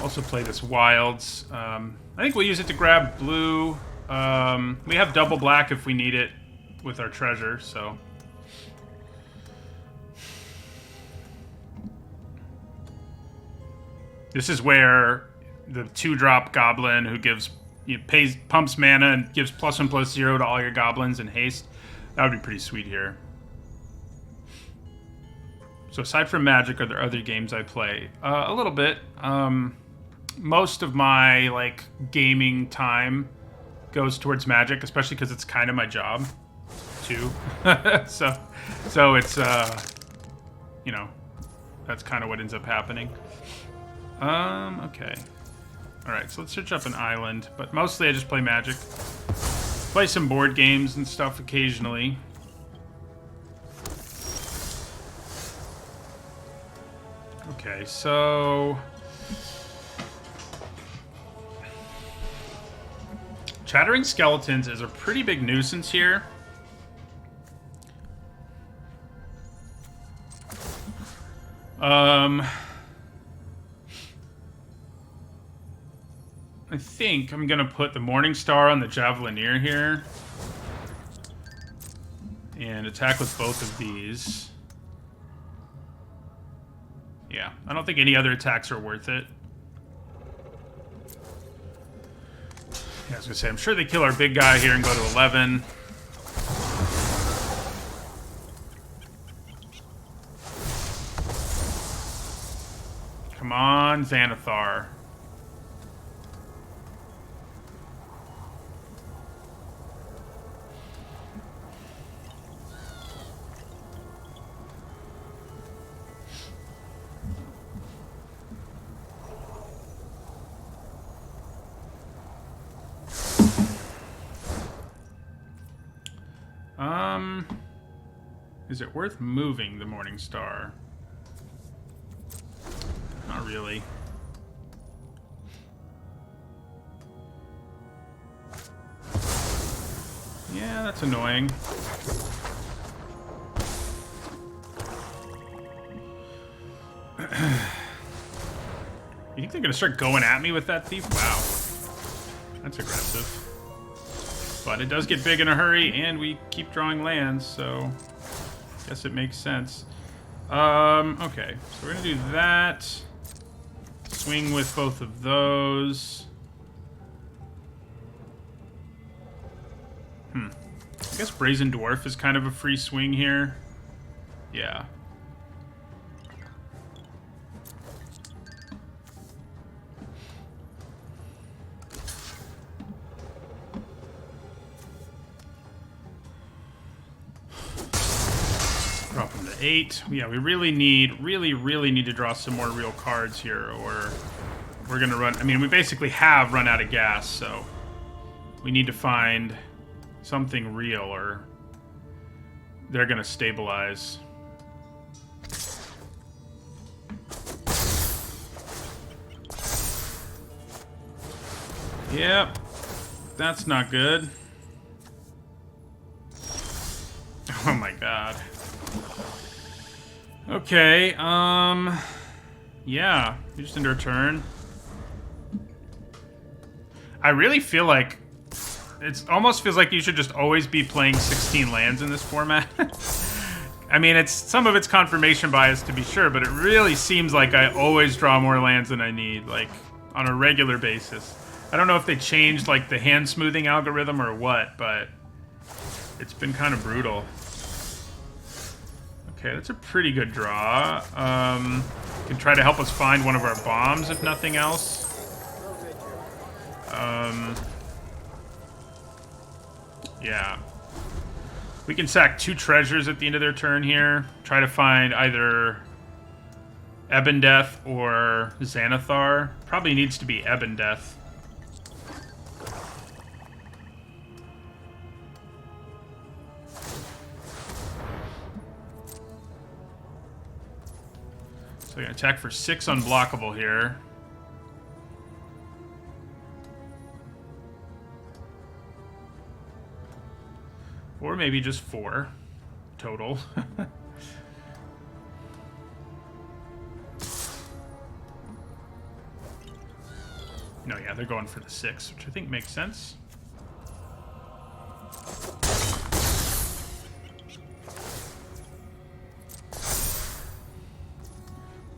Speaker 1: Also play this Wilds. I think we'll use it to grab blue. We have double black if we need it with our treasure, so... This is where the 2-drop Goblin who gives... pumps mana and gives +1/+0 to all your Goblins in haste. That would be pretty sweet here. So aside from Magic, are there other games I play? A little bit. Most of my like gaming time goes towards Magic, especially because it's kind of my job too. so it's you know, that's kind of what ends up happening. Okay. All right, so let's search up an island, but mostly I just play Magic. Play some board games and stuff occasionally. Okay, so... Chattering Skeletons is a pretty big nuisance here. I think I'm gonna put the Morning Star on the Javelineer here. And attack with both of these. Yeah, I don't think any other attacks are worth it. Yeah, I was gonna say, I'm sure they kill our big guy here and go to 11. Come on, Xanathar. Is it worth moving the Morning Star? Not really. Yeah, that's annoying. You think they're gonna start going at me with that thief? Wow. That's aggressive. But it does get big in a hurry, and we keep drawing lands, so guess it makes sense. Okay, so we're gonna do that. Swing with both of those. I guess Brazen Dwarf is kind of a free swing here. Yeah. Drop him to 8. Yeah, we really need to draw some more real cards here, or we're gonna run. I mean, we basically have run out of gas, so we need to find something real, or they're gonna stabilize. Yep, that's not good. Oh my god. Okay, yeah, we just end our turn. I really feel like it almost feels like you should just always be playing 16 lands in this format. I mean, some of it's confirmation bias to be sure, but it really seems like I always draw more lands than I need, like on a regular basis. I don't know if they changed like the hand smoothing algorithm or what, but it's been kind of brutal. Okay, that's a pretty good draw. Can try to help us find one of our bombs, if nothing else. Yeah. We can sack 2 treasures at the end of their turn here. Try to find either Ebondeath or Xanathar. Probably needs to be Ebondeath. So we're gonna attack for 6 unblockable here. Or maybe just 4 total. No, yeah, they're going for the 6, which I think makes sense.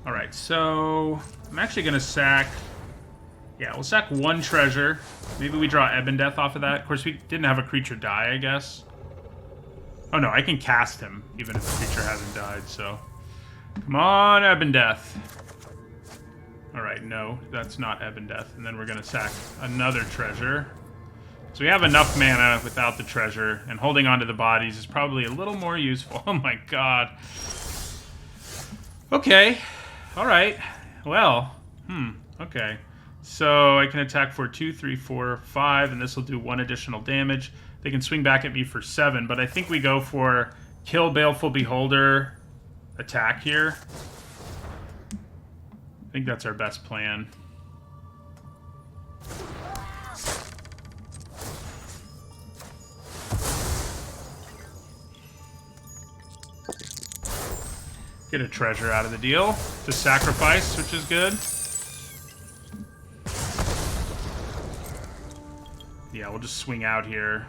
Speaker 1: Alright, so I'm actually going to sack... Yeah, we'll sack 1 treasure. Maybe we draw Ebondeath off of that. Of course, we didn't have a creature die, I guess. Oh no, I can cast him, even if the creature hasn't died, so... Come on, Ebondeath. Alright, no, that's not Ebondeath. And then we're going to sack another treasure. So we have enough mana without the treasure, and holding onto the bodies is probably a little more useful. Oh my god. Okay. Alright. Well, okay. So I can attack for 2, 3, 4, 5, and this will do 1 additional damage. They can swing back at me for 7, but I think we go for kill Baleful Beholder, attack here. I think that's our best plan. Get a treasure out of the deal. Just sacrifice, which is good. Yeah, we'll just swing out here.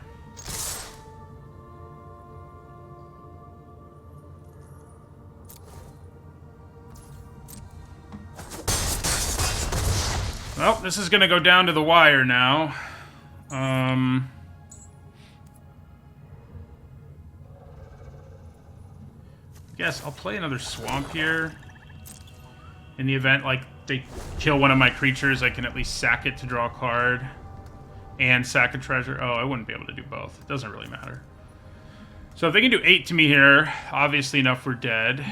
Speaker 1: Well, this is going to go down to the wire now. Guess I'll play another swamp here. In the event, like, they kill one of my creatures, I can at least sack it to draw a card. And sack a treasure. Oh, I wouldn't be able to do both. It doesn't really matter. So if they can do 8 to me here, obviously enough we're dead.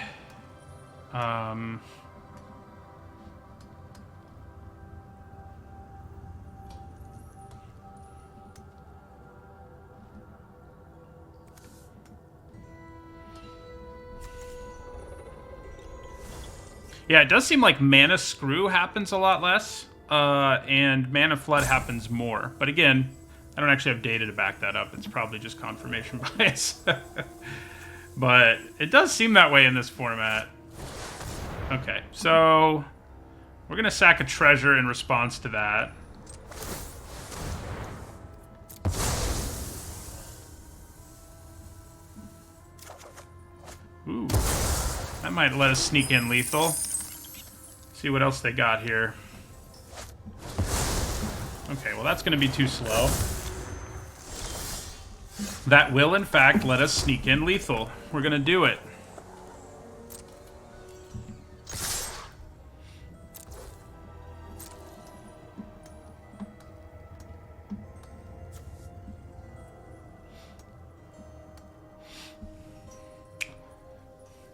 Speaker 1: Yeah, it does seem like Mana Screw happens a lot less, and Mana Flood happens more. But again, I don't actually have data to back that up. It's probably just confirmation bias. But it does seem that way in this format. Okay, so we're going to sack a treasure in response to that. Ooh, that might let us sneak in lethal. See what else they got here. Okay, well that's going to be too slow. That will, in fact, let us sneak in lethal. We're going to do it.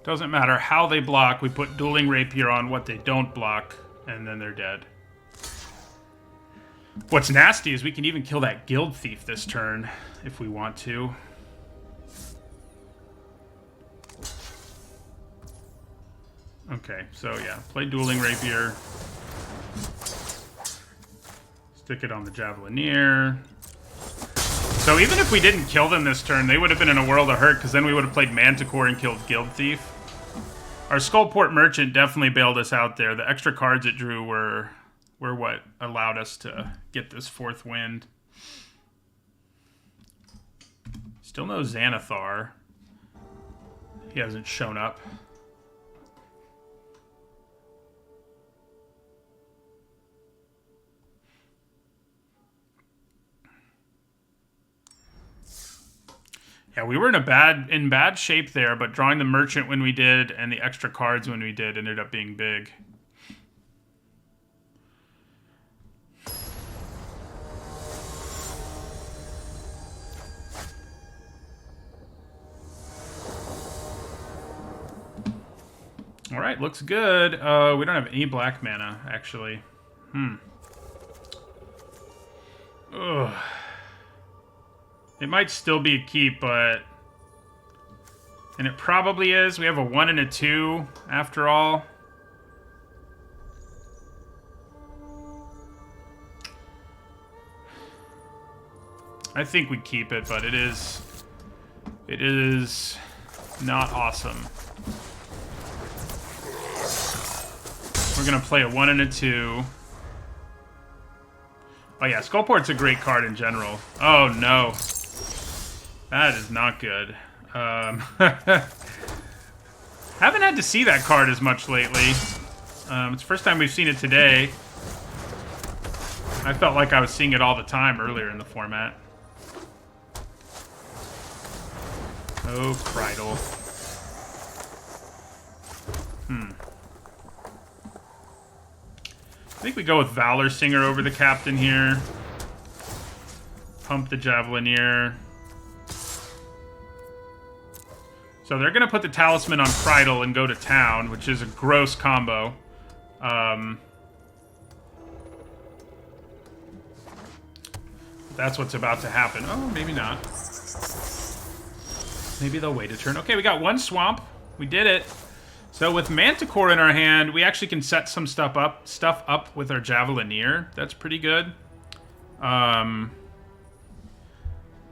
Speaker 1: Doesn't matter how they block, we put Dueling Rapier on what they don't block, and then they're dead. What's nasty is we can even kill that Guild Thief this turn, if we want to. Okay, so yeah, play Dueling Rapier. Stick it on the Javelineer. So even if we didn't kill them this turn, they would have been in a world of hurt, because then we would have played Manticore and killed Guild Thief. Our Skullport Merchant definitely bailed us out there. The extra cards it drew were what allowed us to get this 4th wind. Still no Xanathar. He hasn't shown up. Yeah, we were in bad shape there, but drawing the Merchant when we did and the extra cards when we did ended up being big. All right, looks good. We don't have any black mana, actually. Ugh. It might still be a keep, but... And it probably is. We have a 1 and a 2, after all. I think we keep it, but it is not awesome. We're going to play a 1 and a 2. Oh yeah, Skullport's a great card in general. Oh no. That is not good. Haven't had to see that card as much lately. It's the first time we've seen it today. I felt like I was seeing it all the time earlier in the format. Oh, Krydle. I think we go with Valor Singer over the Captain here. Pump the Javelineer. So they're going to put the Talisman on Krydle and go to town, which is a gross combo. That's what's about to happen. Oh, maybe not. Maybe they'll wait a turn. Okay, we got 1 swamp. We did it. So with Manticore in our hand, we actually can set some stuff up with our Javelineer. That's pretty good.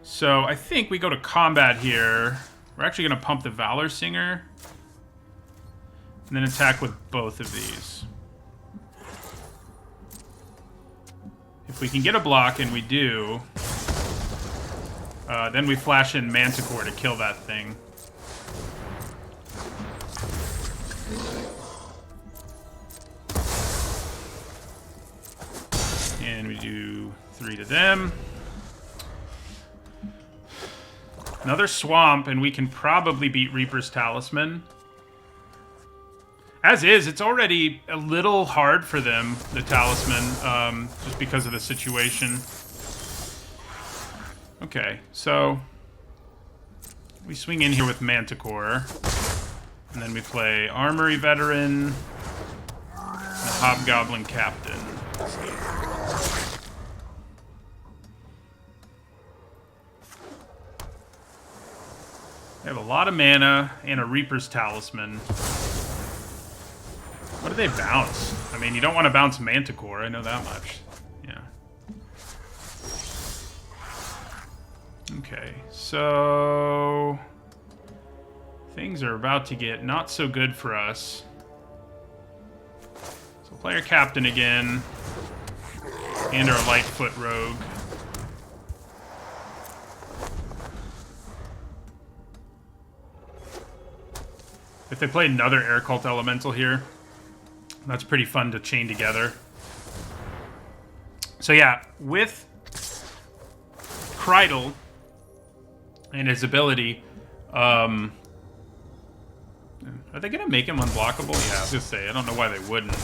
Speaker 1: So I think we go to combat here. We're actually going to pump the Valor Singer. And then attack with both of these. If we can get a block, and we do, then we flash in Manticore to kill that thing. And we do 3 to them. Another swamp, and we can probably beat Reaper's Talisman. As is, it's already a little hard for them, the Talisman, just because of the situation. Okay, so we swing in here with Manticore, and then we play Armory Veteran, and the Hobgoblin Captain. They have a lot of mana and a Reaper's Talisman. What do they bounce? I mean, you don't want to bounce Manticore, I know that much. Yeah. Okay, so things are about to get not so good for us. So player captain again, and our Lightfoot Rogue. If they play another Air Cult Elemental here, that's pretty fun to chain together. So yeah, with Krydle and his ability, are they going to make him unblockable? Yeah, I was going to say, I don't know why they wouldn't.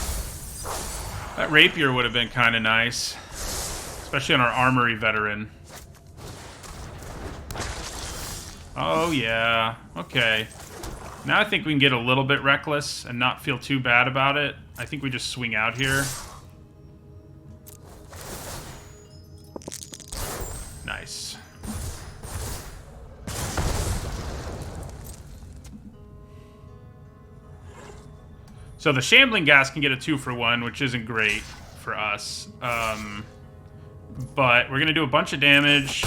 Speaker 1: That Rapier would have been kind of nice, especially on our Armory Veteran. Oh yeah, okay. Now I think we can get a little bit reckless and not feel too bad about it. I think we just swing out here. Nice. So the Shambling Gas can get a 2-for-1, which isn't great for us. But we're going to do a bunch of damage.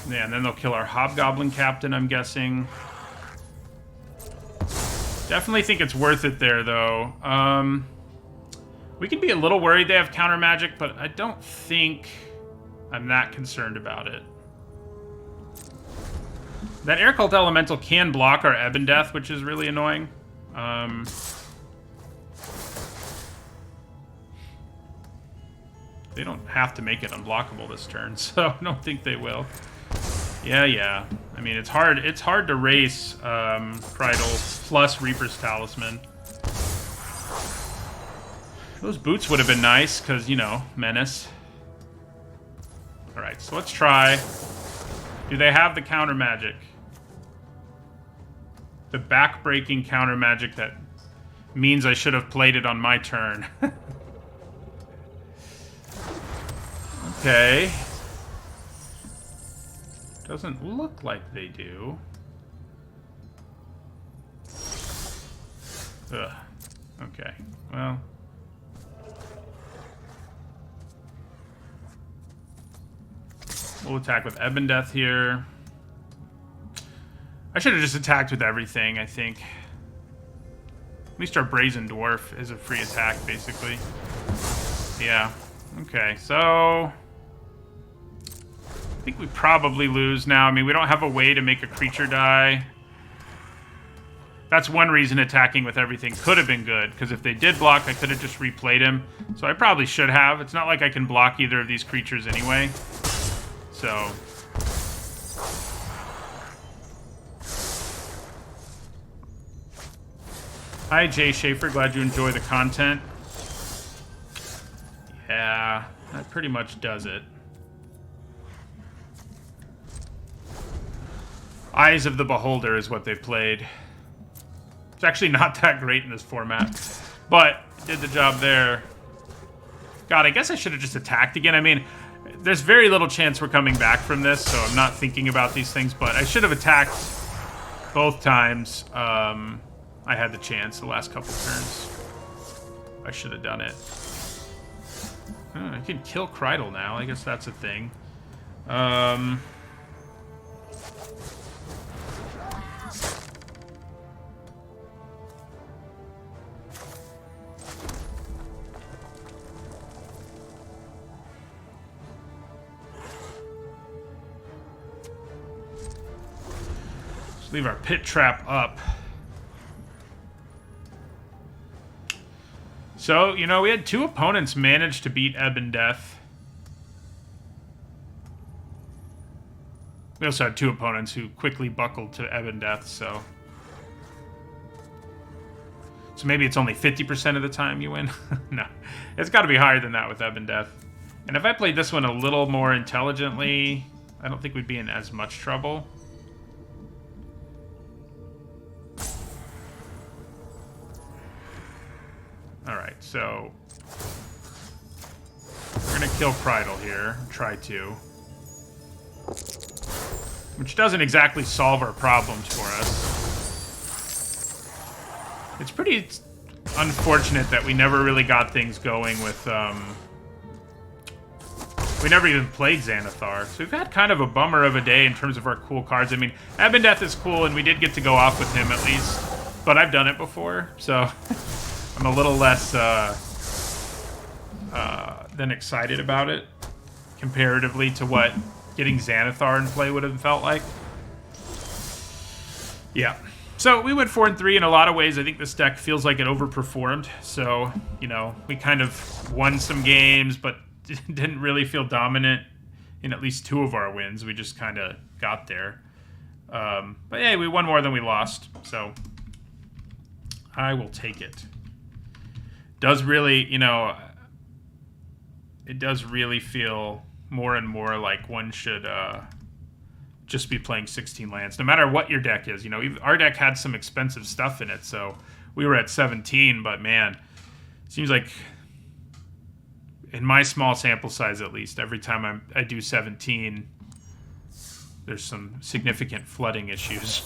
Speaker 1: Yeah, and then they'll kill our Hobgoblin Captain, I'm guessing. Definitely think it's worth it there, though. We could be a little worried they have counter magic, but I don't think I'm that concerned about it. That Air Cult Elemental can block our Ebon Death, which is really annoying. They don't have to make it unblockable this turn, so I don't think they will. Yeah. I mean, it's hard to race Krydle plus Reaper's Talisman. Those boots would have been nice, because, you know, menace. Alright, so let's try. Do they have the counter magic? The back-breaking counter magic that means I should have played it on my turn. Okay. Doesn't look like they do. Ugh. Okay. Well. We'll attack with Ebon Death here. I should have just attacked with everything, I think. At least our Brazen Dwarf is a free attack, basically. Yeah. Okay, so I think we probably lose now. I mean, we don't have a way to make a creature die. That's one reason attacking with everything could have been good, because if they did block, I could have just replayed him. So I probably should have. It's not like I can block either of these creatures anyway. So hi, Jay Schaefer. Glad you enjoy the content. Yeah, that pretty much does it. Eyes of the Beholder is what they've played. It's actually not that great in this format, but did the job there. God, I guess I should have just attacked again. I mean, there's very little chance we're coming back from this, so I'm not thinking about these things, but I should have attacked both times. I had the chance the last couple turns. I should have done it. I can kill Krydle now. I guess that's a thing. Let's leave our Pit Trap up. So, you know, we had 2 opponents manage to beat Ebb and Death. We also had 2 opponents who quickly buckled to Ebb and Death, so... So maybe it's only 50% of the time you win? No. It's got to be higher than that with Ebb and Death. And if I played this one a little more intelligently, I don't think we'd be in as much trouble. Alright, so... We're going to kill Pridal here. Try to. Which doesn't exactly solve our problems for us. It's pretty unfortunate that we never really got things going with, we never even played Xanathar. So we've had kind of a bummer of a day in terms of our cool cards. I mean, Ebb and Death is cool, and we did get to go off with him at least. But I've done it before, so I'm a little less than excited about it, comparatively to what getting Xanathar in play would have felt like. Yeah. So we went 4-3 in a lot of ways. I think this deck feels like it overperformed. So, you know, we kind of won some games, but didn't really feel dominant in at least 2 of our wins. We just kind of got there. But hey, we won more than we lost. So I will take it. Does really, you know, it does really feel more and more like one should... just be playing 16 lands, no matter what your deck is. You know, our deck had some expensive stuff in it, so we were at 17, but man, seems like in my small sample size at least, every time I do 17, there's some significant flooding issues.